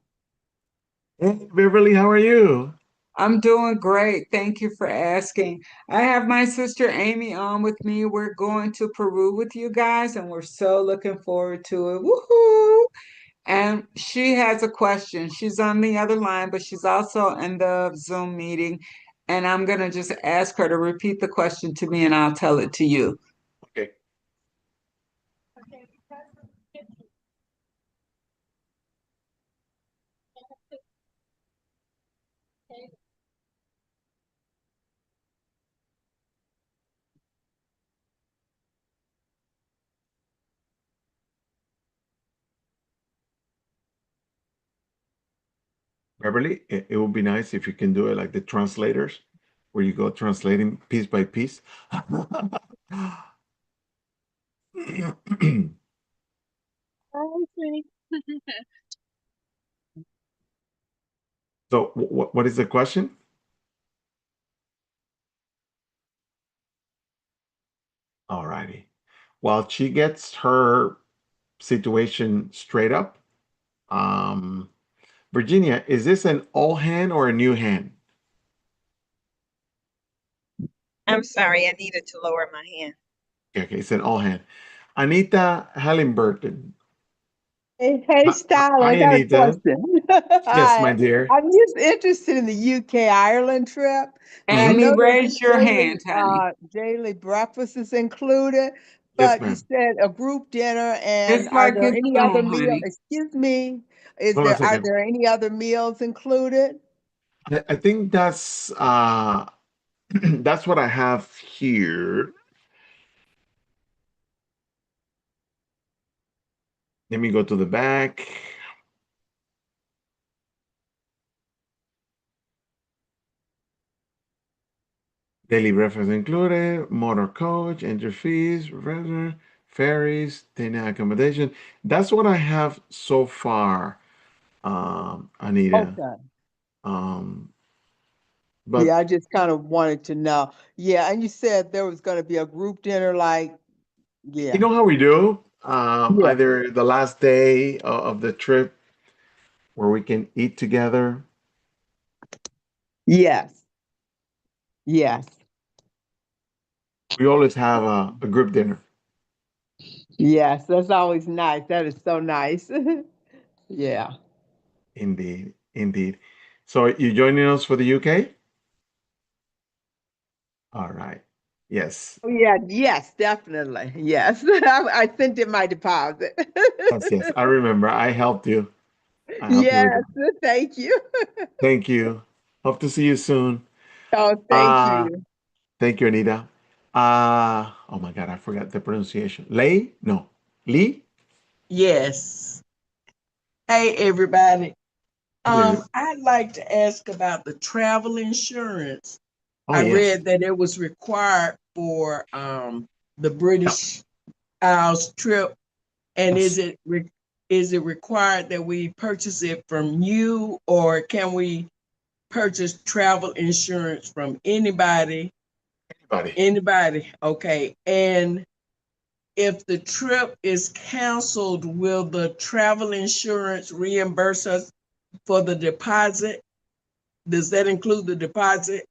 Hey, Beverly, how are you? I'm doing great. Thank you for asking. I have my sister Amy on with me. We're going to Peru with you guys, and we're so looking forward to it. Woohoo! And she has a question. She's on the other line, but she's also in the Zoom meeting. And I'm going to just ask her to repeat the question to me, and I'll tell it to you. Okay. Beverly, it would be nice if you can do it like the translators, where you go translating piece by piece. Hi, sweetie. So, what is the question? All righty. While she gets her situation straight up, um, Virginia, is this an old hand or a new hand? I'm sorry, I needed to lower my hand. Okay, it's an all hand. Anita Hallenberg. Hey, Styler, Hi, I got a Anita. question. Yes, my Hi. dear. I'm just interested in the UK Ireland trip. I Amy, know that raise your hand, honey. daily breakfast is included, Yes, but you ma'am. said a group dinner, and Just are like there in any other Zoom, meal? honey. Excuse me, Hold on a are second. there any other meals included? I think that's that's what I have here. Let me go to the back. Daily breakfast included, motor coach, entry fees, restaurant, ferries, dinner accommodation. That's what I have so far, Anita. Okay. Um, but Yeah, I just kind of wanted to know. Yeah, and you said there was going to be a group dinner, like, you yeah, know how we do? yeah, Either the last day of the trip where we can eat together. yes, yes. We always have a group dinner. Yes, that's always nice. That is so nice. Yeah. Indeed, indeed. So you joining us for the UK? All right. Yes. Oh, yeah, yes, definitely. Yes. I sent in my deposit. Yes, yes. I remember. I helped you. I helped you with Yes, that. thank you. Thank you. Hope to see you soon. Oh, thank Uh, you. thank you, Anita. Oh my God, I forgot the pronunciation. Lei? No. Lee? Yes. Hey, everybody. Hello. I'd like to ask about the travel insurance. Oh, I yes. read that it was required for the Yeah, British Isles trip. And that's is it required that we purchase it from you, or can we purchase travel insurance from anybody? Anybody, okay. And if the trip is canceled, will the travel insurance reimburse us for the deposit? Does that include the deposit,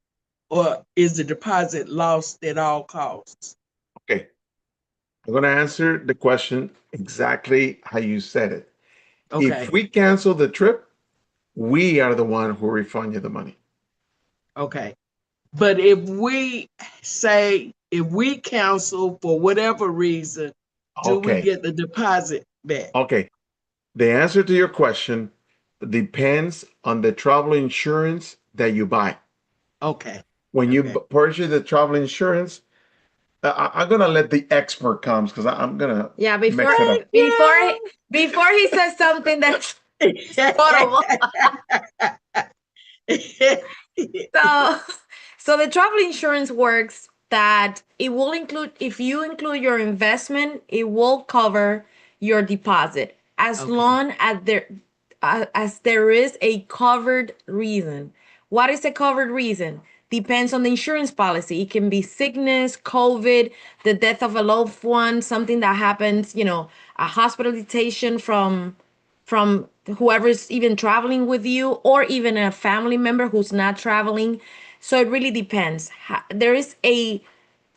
or is the deposit lost at all costs? Okay. I'm going to answer the question exactly how you said it. Okay, If we cancel the trip, we are the one who refund you the money. okay. But if we cancel for whatever reason, do we Okay. get the deposit back? Okay. The answer to your question depends on the travel insurance that you buy. Okay. When you Okay. purchase the travel insurance, I'm gonna let the expert come because I'm gonna Yeah, mix it up. before he says something that's horrible. So, so the travel insurance works that it will include, if you include your investment, it will cover your deposit as Okay. long as there is a covered reason. What is a covered reason? Depends on the insurance policy. It can be sickness, COVID, the death of a loved one, something that happens, a hospitalization from whoever's even traveling with you, or even a family member who's not traveling. So it really depends. There is an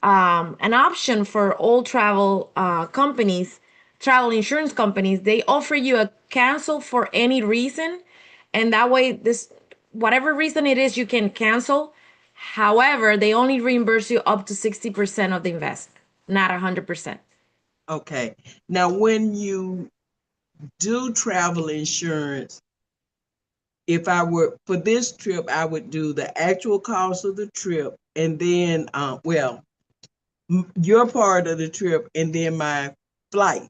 option for all travel insurance companies. They offer you a cancel for any reason, and that way, this whatever reason it is, you can cancel. However, they only reimburse you up to 60% of the investment, not 100%. Okay. Now, when you do travel insurance, if I were for this trip, I would do the actual cost of the trip, and then, your part of the trip, and then my flight.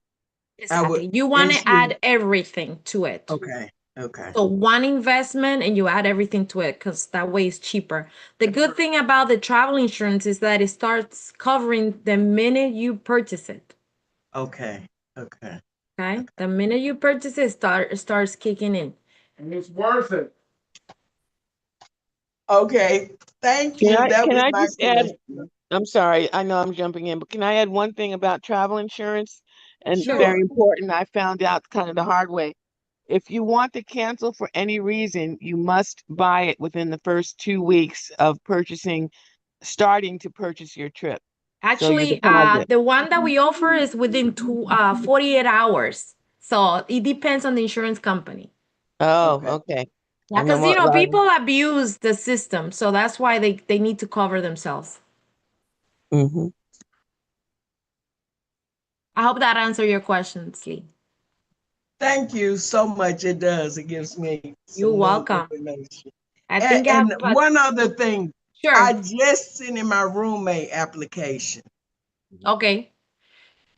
I would Exactly. You want to insure. add everything to it. Okay. Okay. So one investment and you add everything to it because that way it's cheaper. The good thing about the travel insurance is that it starts covering the minute you purchase it. Okay. Okay. Okay. The minute you purchase it, starts kicking in. And it's worth it. Okay. Thank Can you. I That can was I my just add? question. I'm sorry, I know I'm jumping in, but can I add one thing about travel insurance? And Sure. very Sure. important, I found out kind of the hard way. If you want to cancel for any reason, you must buy it within the first 2 weeks of starting to purchase your trip. So your Actually, deposit. the one that we offer is within 48 hours. So it depends on the insurance company. Oh, Okay. okay. Yeah, I know because more. people abuse the system, so that's why they need to cover themselves. Mm-hmm. I hope that answered your question, Lee. Thank you so much. It does. It gives me You're some new welcome. information. I And, think I have one other thing, I sure. just sent in my roommate application. Okay.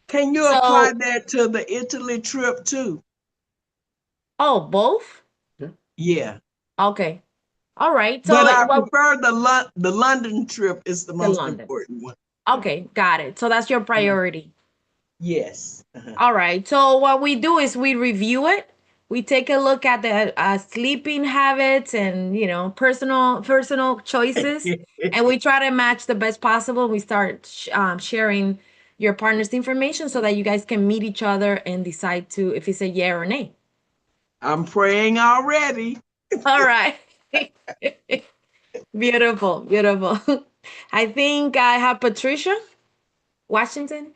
Can you apply So, that to the Italy trip too? oh, both? Yeah. Okay. All right. So, But I well, prefer the London trip is the the most London. important one. Okay, got it. So that's your priority. Yes. All right. So what we do is we review it. We take a look at the sleeping habits and personal choices, and we try to match the best possible. We start sharing your partner's information so that you guys can meet each other and decide if it's a yeah or nay. I'm praying already. All right. Beautiful, beautiful. I think I have Patricia Washington.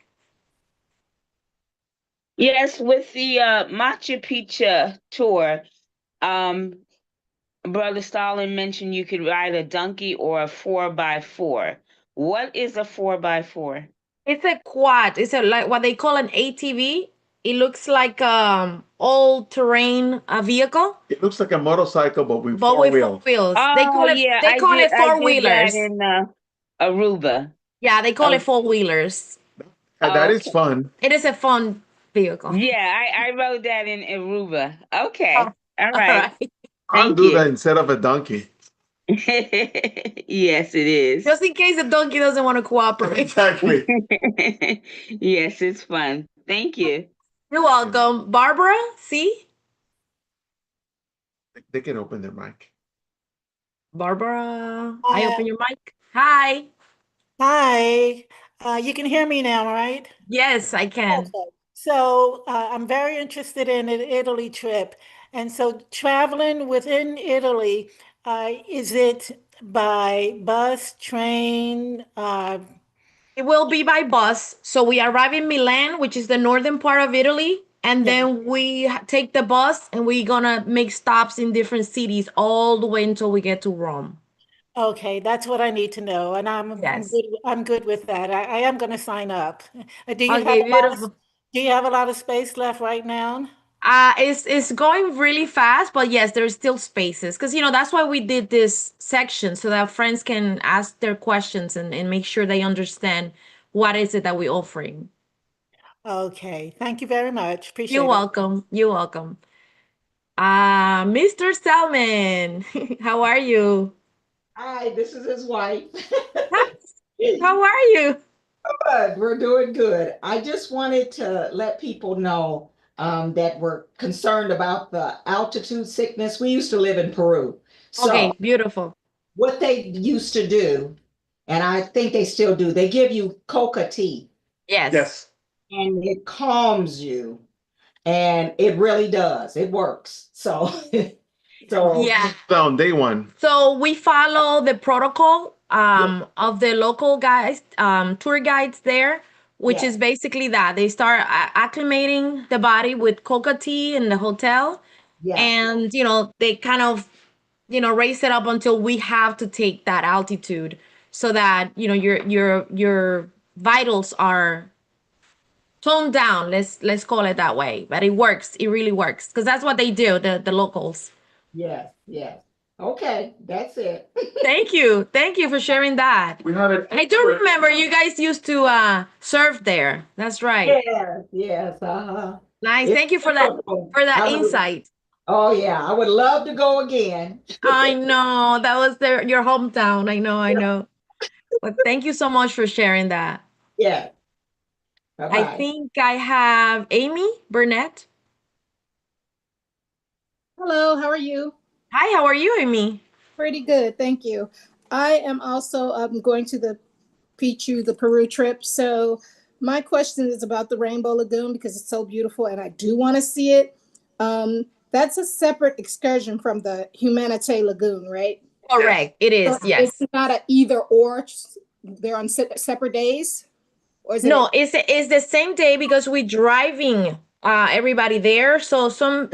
Yes, with the Machu Picchu tour, um, Brother Stalin mentioned you could ride a donkey or a 4x4. What is a 4x4? It's a quad. It's like what they call an ATV. It looks like all terrain vehicle, It looks like a motorcycle, but with but four with four wheels. wheels. They Oh call it yeah, they call it I four did that wheelers. in Aruba. Yeah, they call Oh, it four wheelers. That is okay. fun. It is a fun vehicle. Yeah, I rode that in Aruba. Oh, Okay. All all right. right. I'll Thank do you. that instead of a donkey. Yes, it is. Just in case the donkey doesn't want to cooperate. Exactly. Yes, it's fun. Thank you. You're welcome, Barbara. See, They can open their mic. Barbara, I open your mic. Hi. Hi, you can hear me now, right? Yes, I can. Okay. So I'm very interested in an Italy trip. And so traveling within Italy, is it by bus, train? It will be by bus. So we arrive in Milan, which is the northern part of Italy, and Yeah. then we take the bus and we're gonna make stops in different cities all the way until we get to Rome. Okay, that's what I need to know. And Yes. I'm good with that. I am going to sign up. Okay, beautiful. Do you have a lot of space left right now? It's going really fast, but yes, there's still spaces because that's why we did this section so that friends can ask their questions and make sure they understand what is it that we're offering. Okay, thank you very much. You're Appreciate it. welcome. You're welcome. Mr. Salmon, how are you? Hi, this is his wife. Hi, how are you? Good, we're doing good. I just wanted to let people know that we're concerned about the altitude sickness. We used to live in Peru. Okay, So, beautiful. what they used to do, and I think they still do, they give you coca tea Yes. Yes. and it calms you. And it really does. It works. So, so Yeah. Down day one. So we follow the protocol of the local guys, tour guides there, which yeah, is basically that they start acclimating the body with coca tea in the hotel, yeah, and they kind of raise it up until we have to take that altitude so that your vitals are toned down. Let's call it that way, but it works. It really works because that's what they do. The locals. yes, yes. Okay, that's it. Thank you for sharing that. We have it. I do remember you guys used to surf there. That's right. Yes, yes, uh-huh. Nice. It's Thank you for that beautiful. I would, insight. oh yeah, I would love to go again. I know that was your hometown. I know. But thank you so much for sharing that. Yeah, I bye-bye. think I have Amy Burnett. Hello, how are you? Hi, how are you, Amy? Pretty good, thank you. I am also going to the Pichu, the Peru trip. So my question is about the Rainbow Lagoon because it's so beautiful and I do want to see it. That's a separate excursion from the Humanite Lagoon, right? Correct. It So is. it's Yes. not a either or. They're on separate days, or is it? No, it's the same day because we're driving everybody there. So some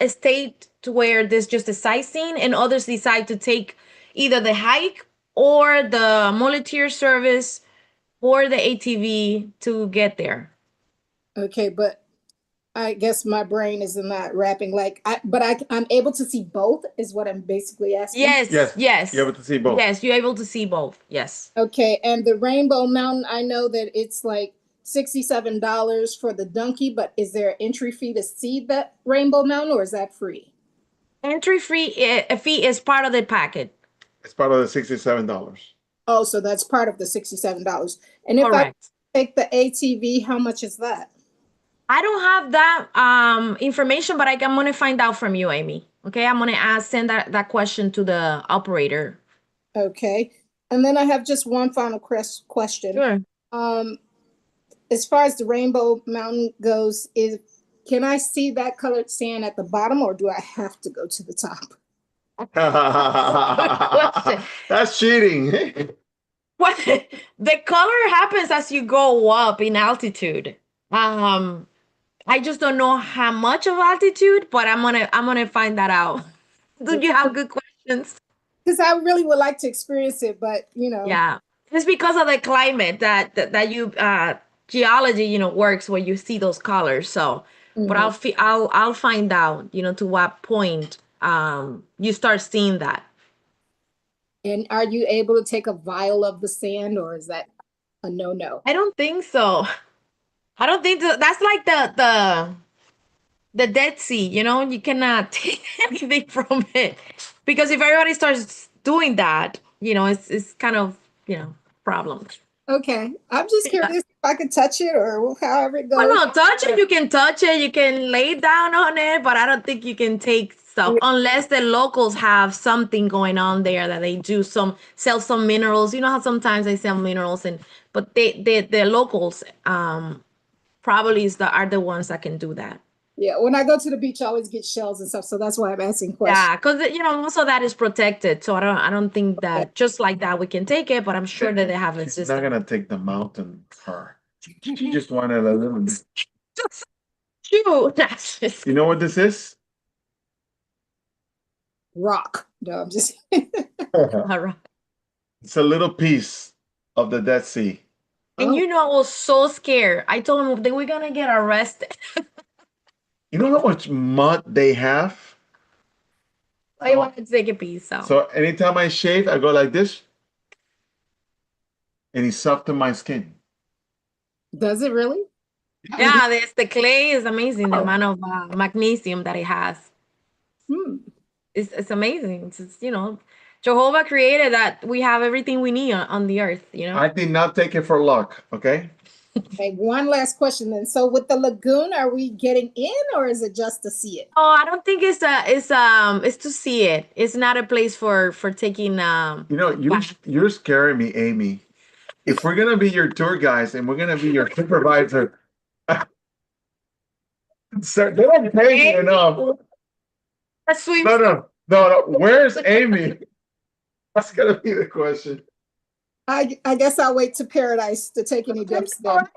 state to where there's just a sightseeing, and others decide to take either the hike or the volunteer service or the ATV to get there. Okay, but I guess my brain is not wrapping I'm able to see both is what I'm basically asking. Yes, Yes. yes. You're able to see both. Yes, you're able to see both. Yes. Okay, and the Rainbow Mountain, I know that it's like $67 for the donkey, but is there an entry fee to see that Rainbow Mountain or is that free? Entry fee is part of the packet. It's part of the $67. Oh, so that's part of the $67. And if I Correct. take the ATV, how much is that? I don't have that information, but I'm gonna find out from you, Amy. Okay, I'm gonna send that question to the operator. Okay. And then I have just one final question. Sure. As far as the Rainbow Mountain goes, can I see that colored sand at the bottom or do I have to go to the top? That's cheating. What the color happens as you go up in altitude. I just don't know how much of altitude, but I'm gonna find that out. Do you have good questions? Because I really would like to experience it, but Yeah, it's because of the climate that you geology works where you see those colors. So, but Mhm. I'll find out to what point you start seeing that. And are you able to take a vial of the sand or is that a no-no? I don't think so. I don't think that's like the Dead Sea. You cannot take anything from it because if everybody starts doing that, it's kind of problem. Okay. I'm just curious if I could touch it or however it goes. Well, no, touch it. You can touch it. You can lay down on it, but I don't think you can take stuff, unless the locals have something going on there that they do sell some minerals. You know how sometimes they sell minerals, but the locals probably are the ones that can do that. Yeah, when I go to the beach, I always get shells and stuff, so that's why I'm asking questions. Yeah, because most of that is protected, so I don't think that just like that we can take it, but I'm sure that they have a She's system. not gonna take the mountain car. She just wanted a little bit. Shoot, that's just You know what this is? Rock. No, I'm just. all right. It's a little piece of the Dead Sea. And I was so scared. I told him that we're gonna get arrested. You know how much mud they have? I wanted to take a piece. So anytime I shave, I go like this, and it's soft on my skin. Does it really? Yeah, the clay is amazing. The amount of magnesium that it has. It's amazing. It's Jehovah created that we have everything we need on the earth. I did not take it for luck. Okay. Okay, one last question then. So with the lagoon, are we getting in or is it just to see it? Oh, I don't think it's to see it. It's not a place for taking You're scaring me, Amy. If we're gonna be your tour guys and we're gonna be your supervisor, sir, they don't pay you enough. No. Where's Amy? That's gonna be the question. I guess I'll wait to paradise to take any dips then.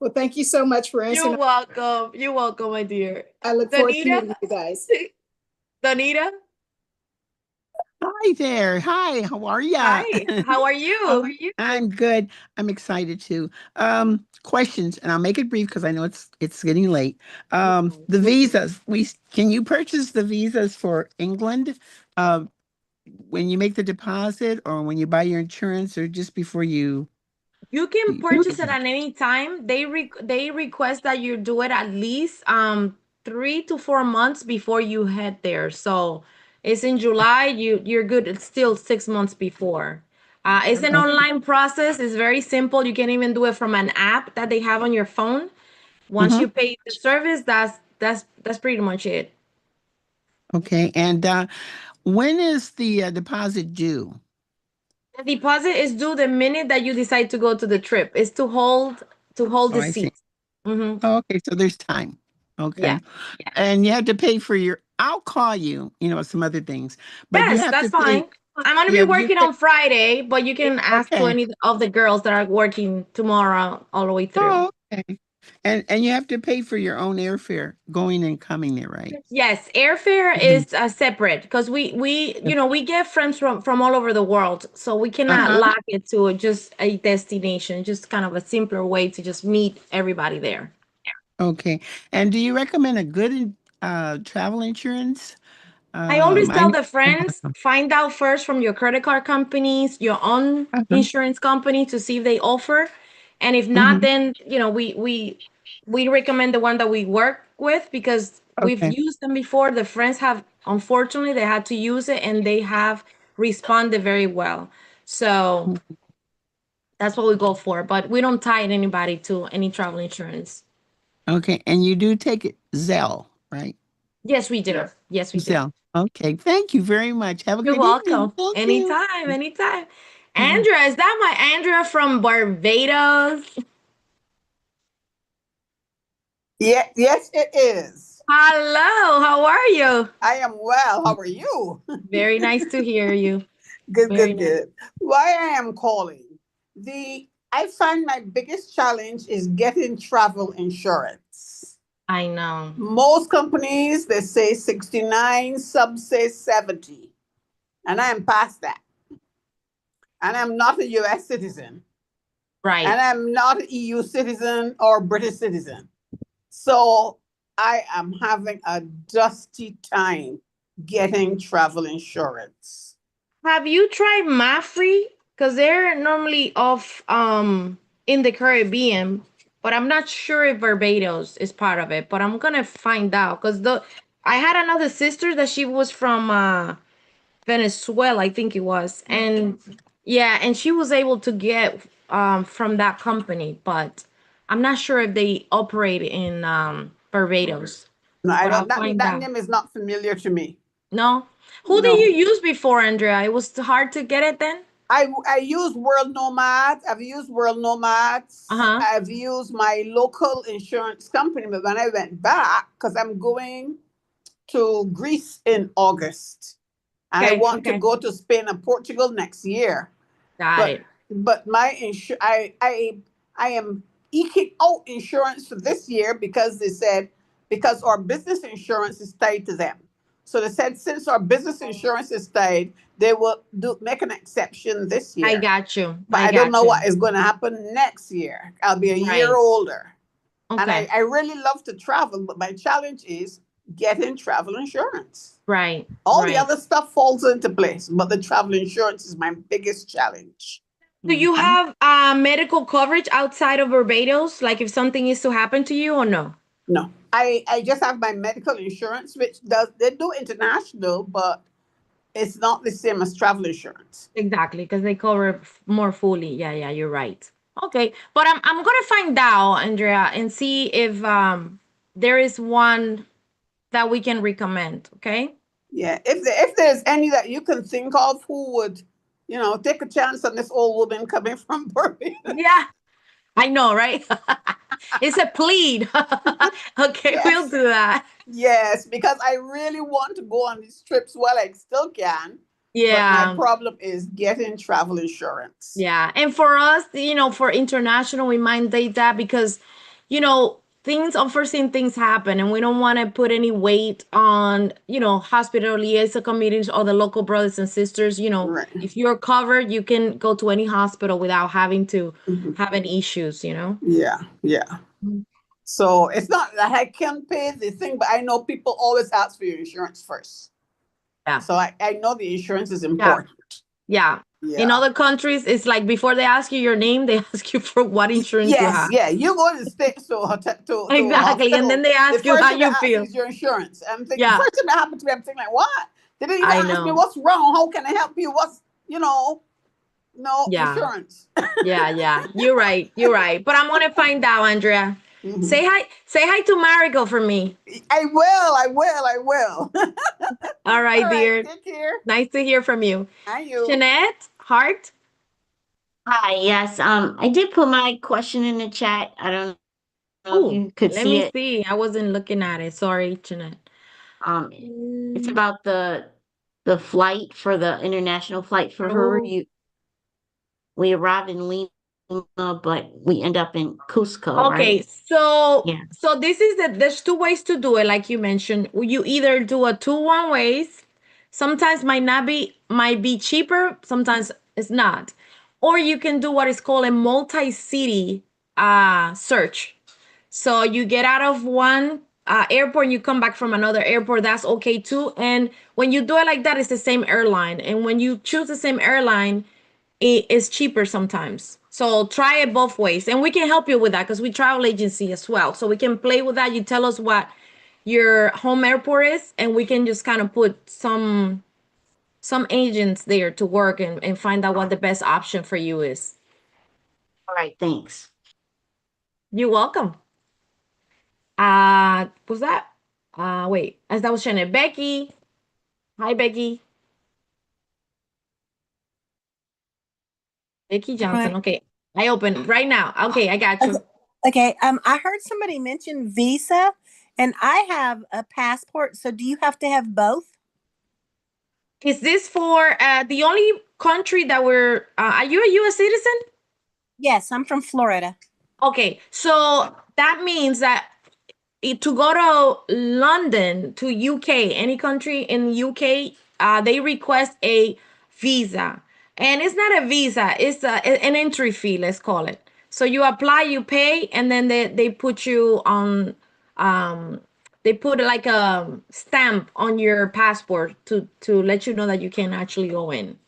Well, thank you so much for answering. You're welcome. You're welcome, my dear. I look forward to meeting you guys. Donita? Hi there. Hi, how are you? Hi, how are you? I'm good. I'm excited too. Questions, and I'll make it brief because I know it's getting late. The visas. Can you purchase the visas for England when you make the deposit or when you buy your insurance or just before you? You can purchase it at any time. They request that you do it at least 3 to 4 months before you head there. So it's in July. You're good. It's still 6 months before. It's an online process. It's very simple. You can even do it from an app that they have on your phone. Once you pay the service, that's pretty much it. Okay. And when is the deposit due? The deposit is due the minute that you decide to go to the trip. It's to hold the I see. seat. Mm-hmm. Oh, okay, so there's time. Okay. Yeah. And you have to pay for I'll call you, some other things. But you Yes, have that's to pay. fine. I'm gonna be working on Friday, but you can ask to any of the girls that are working tomorrow all the way through. Oh, okay. And you have to pay for your own airfare going and coming there, right? Yes, airfare is separate because we get friends from all over the world, so we cannot lock it to just a destination. Just kind of a simpler way to just meet everybody there. Okay. And do you recommend a good travel insurance? I always tell the friends, find out first from your credit card companies, your own insurance company to see if they offer. And if not, then we recommend the one that we work with because we've used them before. The friends have, unfortunately, they had to use it and they have responded very well. So that's what we go for. But we don't tie anybody to any travel insurance. Okay. And you do take it Zelle, right? Yes, we do. Yes, we do. Zelle. Okay. Thank you very much. Have a You're good evening. welcome. Anytime. Andrea, is that my Andrea from Barbados? Yeah, yes, it is. Hello, how are you? I am well. How are you? Very nice to hear you. Good. Why I am calling? I find my biggest challenge is getting travel insurance. I know. Most companies they say 69, some say 70. And I am past that. And I'm not a US citizen. Right. And I'm not an EU citizen or British citizen. So I am having a dusty time getting travel insurance. Have you tried Mafre? Because they're normally off in the Caribbean, but I'm not sure if Barbados is part of it. But I'm gonna find out because I had another sister that she was from Venezuela, I think it was, and and she was able to get from that company, but I'm not sure if they operate in Barbados. No, I But don't. I'll That find that out. name is not familiar to me. No? Who did No. you use before, Andrea? It was hard to get it then? I use World Nomads. I've used World Nomads. Uh-huh. I've used my local insurance company, but when I went back, because I'm going to Greece in August, and I want to go to Spain and Portugal next year. Got it. But my I am eking out insurance for this year because they said because our business insurance is tied to them. So they said since our business insurance is tied, they will make an exception this I year. got you. But I don't know what is going to happen next year. I'll be a year older. And I really love to travel, but my challenge is getting travel insurance. Right. All the other stuff falls into place, but the travel insurance is my biggest challenge. Do you have medical coverage outside of Barbados? Like if something is to happen to you or no? No. I just have my medical insurance, which they do international, but it's not the same as travel insurance. Exactly, because they cover more fully. Yeah, you're right. Okay, but I'm gonna find out, Andrea, and see if there is one that we can recommend. Okay. Yeah, if there's any that you can think of who would, take a chance on this old woman coming from Barbados. Yeah, I know, right? It's a plead. Okay, Yes. we'll do that. Yes, because I really want to go on these trips while I still can. Yeah. But my problem is getting travel insurance. Yeah. And for us, for international, we mandate that because, unforeseen things happen and we don't want to put any weight on, hospital liaison committees or the local brothers and sisters. Right. If you're covered, you can go to any hospital without having to have any issues, Yeah, yeah. So it's not that I can pay the thing, but I know people always ask for your insurance first. Yeah. So I know the insurance is important. Yeah. In other countries, it's like before they ask you your name, they ask you for what insurance you have. Yeah. You go to the States to Exactly. hospital, And then they ask you how you feel. Is your insurance. I'm thinking, first thing that happened to me, I'm thinking like, what? They didn't even ask me what's wrong. How can I help you? What's, insurance. Yeah. You're right. But I'm gonna find out, Andrea. Say hi to Marigo for me. I will. All right, dear. Take care. Nice to hear from you. Hi, you. Jeanette Hart. Hi, yes. I did put my question in the chat. I don't know if you could Let see me it. see. I wasn't looking at it. Sorry, Jeanette. It's about the flight for the international flight for her. We arrived in Lima, but we end up in Cusco, Okay, right? so Yeah. this is there's two ways to do it, like you mentioned. You either do a 2-1 ways. Sometimes might be cheaper, sometimes it's not. Or you can do what is called a multi-city search. So you get out of one airport and you come back from another airport, that's okay too. And when you do it like that, it's the same airline. And when you choose the same airline, it is cheaper sometimes. So try it both ways. And we can help you with that because we travel agency as well. So we can play with that. You tell us what your home airport is, and we can just kind of put some agents there to work and find out what the best option for you is. All right, thanks. You're welcome. Was that? Wait, as that was Shannon. Becky. Hi, Becky. Becky Johnson. Okay. I open right now. Okay, I got you. Okay. I heard somebody mention visa, and I have a passport. So do you have to have both? Is this for the only country that are you a U.S. citizen? Yes, I'm from Florida. Okay, so that means that to go to London, to UK, any country in UK, they request a visa. And it's not a visa, it's an entry fee, let's call it. So you apply, you pay, and then they put you on, they put like a stamp on your passport to let you know that you can actually go in.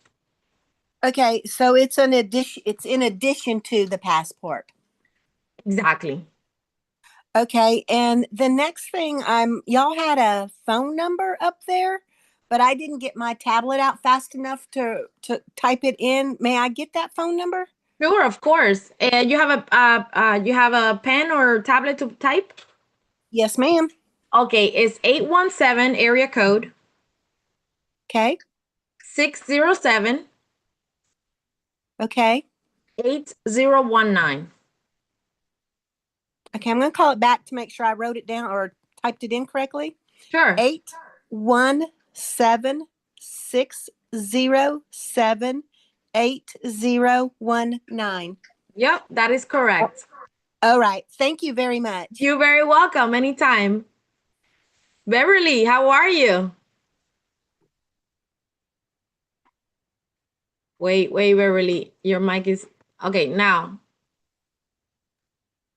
Okay, so it's an addition. It's in addition to the passport. Exactly. Okay, and the next thing, y'all had a phone number up there, but I didn't get my tablet out fast enough to type it in. May I get that phone number? Sure, of course. You have a pen or tablet to type? Yes, ma'am. Okay, it's 817 area code Okay. 607 Okay. 8019. Okay, I'm going to call it back to make sure I wrote it down or typed it in correctly. Sure. 817-607-8019. Yep, that is correct. All right. Thank you very much. You're very welcome. Anytime. Beverly, how are you? Wait, Beverly. Your mic is okay now.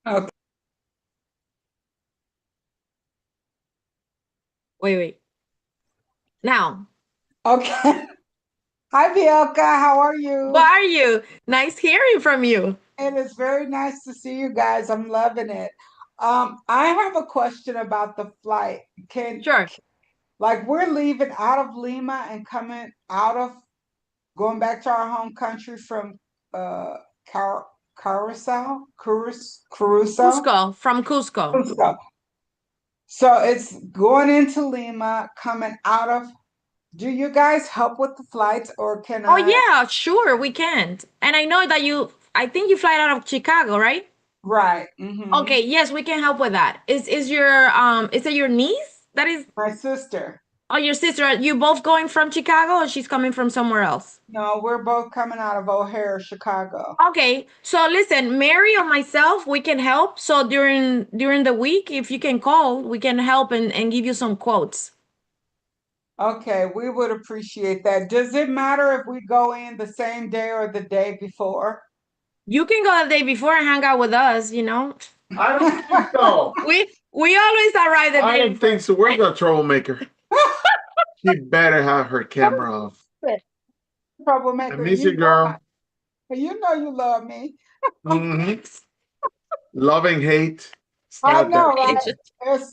Okay. Wait. Now. Okay. Hi, Bianca. How are you? How are you? Nice hearing from you. It is very nice to see you guys. I'm loving it. I have a question about the flight. Sure. Like we're leaving out of Lima and going back to our home country from uh Curacao? Cusco, from Cusco. Cusco. So it's going into Lima, coming out of. Do you guys help with the flights or can Oh I? yeah, sure, we can. And I know that I think you fly out of Chicago, right? Right. Okay, yes, we can help with that. Is it your niece? That is My sister. Oh, your sister. Are you both going from Chicago or she's coming from somewhere else? No, we're both coming out of O'Hare, Chicago. Okay, so listen, Mary or myself, we can help. So during the week, if you can call, we can help and give you some quotes. Okay, we would appreciate that. Does it matter if we go in the same day or the day before? You can go the day before and hang out with us, I don't think so. We always arrive the day I don't before. think so. Where's the troublemaker? She better have her camera off. I Troublemaker. miss you, girl. You know you love me. Mm-hmm. Loving hate. I Stop know, that. right?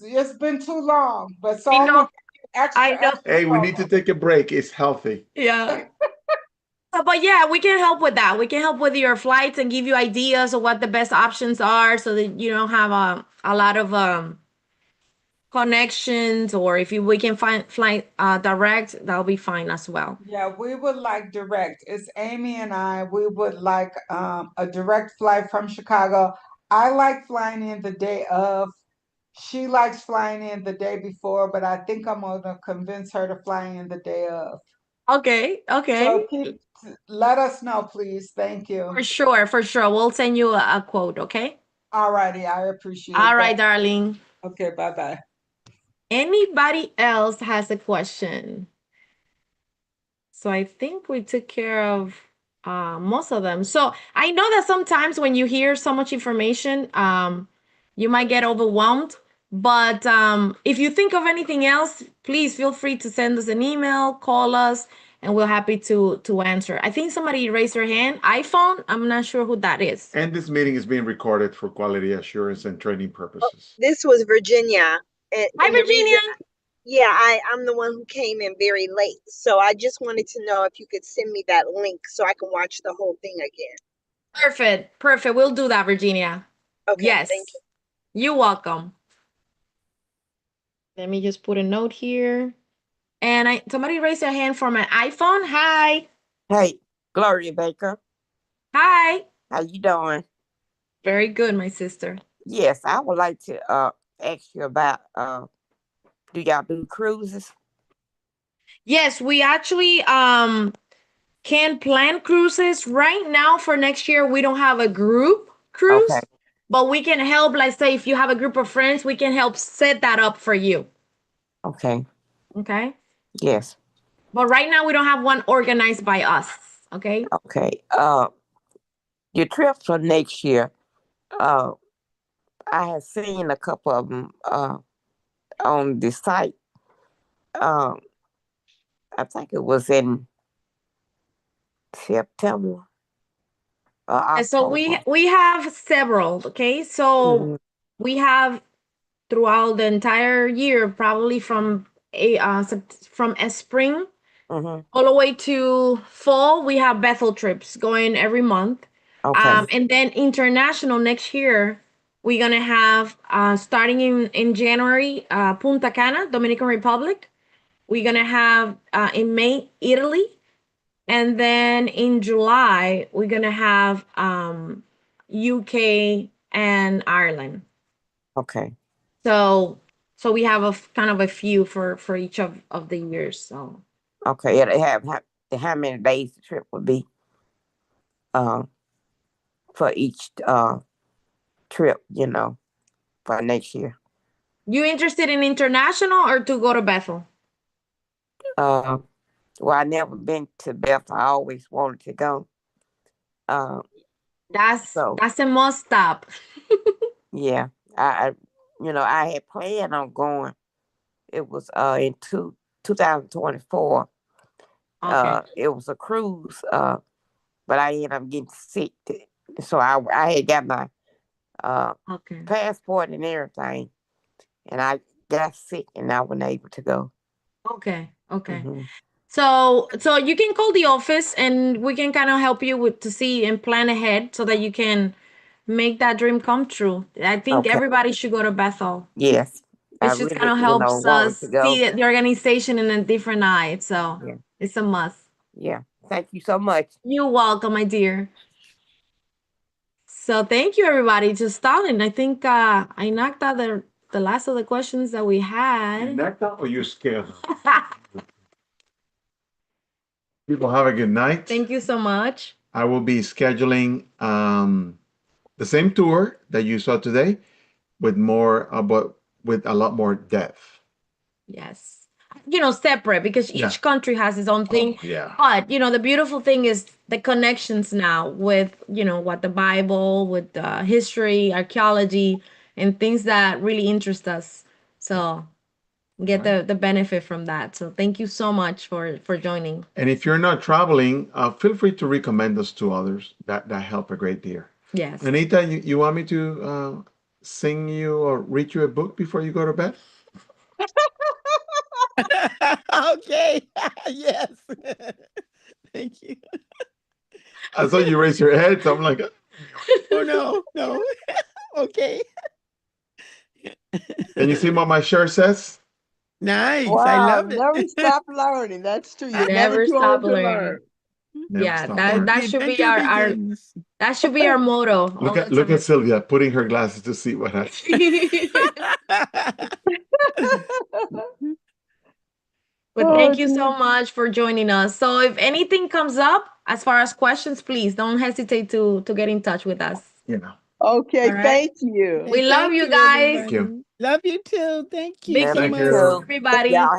It's been too long, but so I I'm know. gonna give you extra, I know. extra. Hey, we need to take a break. It's healthy. Yeah. But yeah, we can help with that. We can help with your flights and give you ideas of what the best options are so that you don't have a lot of connections, or if we can find flight direct, that'll be fine as well. Yeah, we would like direct. It's Amy and I. We would like a direct flight from Chicago. I like flying in the day of. She likes flying in the day before, but I think I'm gonna convince her to fly in the day of. Okay. So let us know, please. Thank you. For sure. We'll send you a quote, okay? All righty, I appreciate All that. right, darling. Okay, bye-bye. Anybody else has a question? So I think we took care of most of them. So I know that sometimes when you hear so much information, you might get overwhelmed. But if you think of anything else, please feel free to send us an email, call us, and we're happy to answer. I think somebody raised their hand. iPhone. I'm not sure who that is. And this meeting is being recorded for quality assurance and training purposes. This was Virginia. Hi, Virginia. I'm the one who came in very late. So I just wanted to know if you could send me that link so I can watch the whole thing again. Perfect. We'll do that, Virginia. Okay, yes. thank you. You're welcome. Let me just put a note here. And somebody raised their hand from an iPhone. Hi. Hey, Gloria Baker. Hi. How you doing? Very good, my sister. Yes, I would like to ask you about do y'all do cruises? Yes, we actually can plan cruises. Right now for next year, we don't have a group cruise. Okay. But we can help, let's say if you have a group of friends, we can help set that up for you. Okay. Okay. Yes. But right now we don't have one organized by us. Okay. Okay. Your trips for next year, I have seen a couple of them on the site. I think it was in September. So we have several. Okay. So we have throughout the entire year, probably from spring all the way to fall, we have Bethel trips going every month. Okay. And then international next year, we're gonna have starting in January, Punta Cana, Dominican Republic. We're gonna have in May, Italy, and then in July we're gonna have UK and Ireland. Okay. So we have kind of a few for each of the years. So Okay. Yeah, they have how many days the trip would be uh for each trip, for next year. you interested in international or to go to Bethel? Uh well, I never been to Bethel. I always wanted to go. Uh That's a must stop. yeah. I had planned on going. It was in 2024. Okay. It was a cruise, but I ended up getting sick. So I had got my Okay. passport and everything, and I got sick and I wasn't able to go. Okay. Okay. Hmm. So you can call the office and we can kind of help you with to see and plan ahead so that you can make that dream come true. I think Okay. everybody should go to Bethel. Yes. I It just kind really, of helps wanted to us go. see the organization in a different eye. So Yeah. it's a must. Yeah. Thank you so much. You're welcome, my dear. So thank you, everybody. Just starting. I think I knocked out the last of the questions that we You had. knocked out or you scared? People have a good night. Thank you so much. I will be scheduling the same tour that you saw today with more but with a lot more depth. Yes. Separate because Yeah. each country has its own thing. Yeah. But, the beautiful thing is the connections now with, what the Bible, with history, archaeology, and things that really interest us. So get the benefit from that. So thank you so much for joining. And if you're not traveling, feel free to recommend us to others. That help a great deal. Yes. Anita, you want me to sing you or read you a book before you go to bed? Okay. Yes. Thank you. I saw you raise your head, so I'm like, Oh no. Okay. can you see what my shirt says? Nice. I Wow, love it. never stop learning. That's true. You're never Never too old stop to learn. learning. Never Yeah, stop that learning. that The should be adventure our begins. that should be our motto all Look the at time. Sylvia putting her glasses to see what happens. But Oh, thank you dear. so much for joining us. So if anything comes up as far as questions, please don't hesitate to get in touch with us. Yeah. Okay, All right. thank you. We love Thank you you, guys. Thank you. everybody. Love you too. Thank you Big so Love Thank you much. kisses, you. too. everybody. Y'all Take have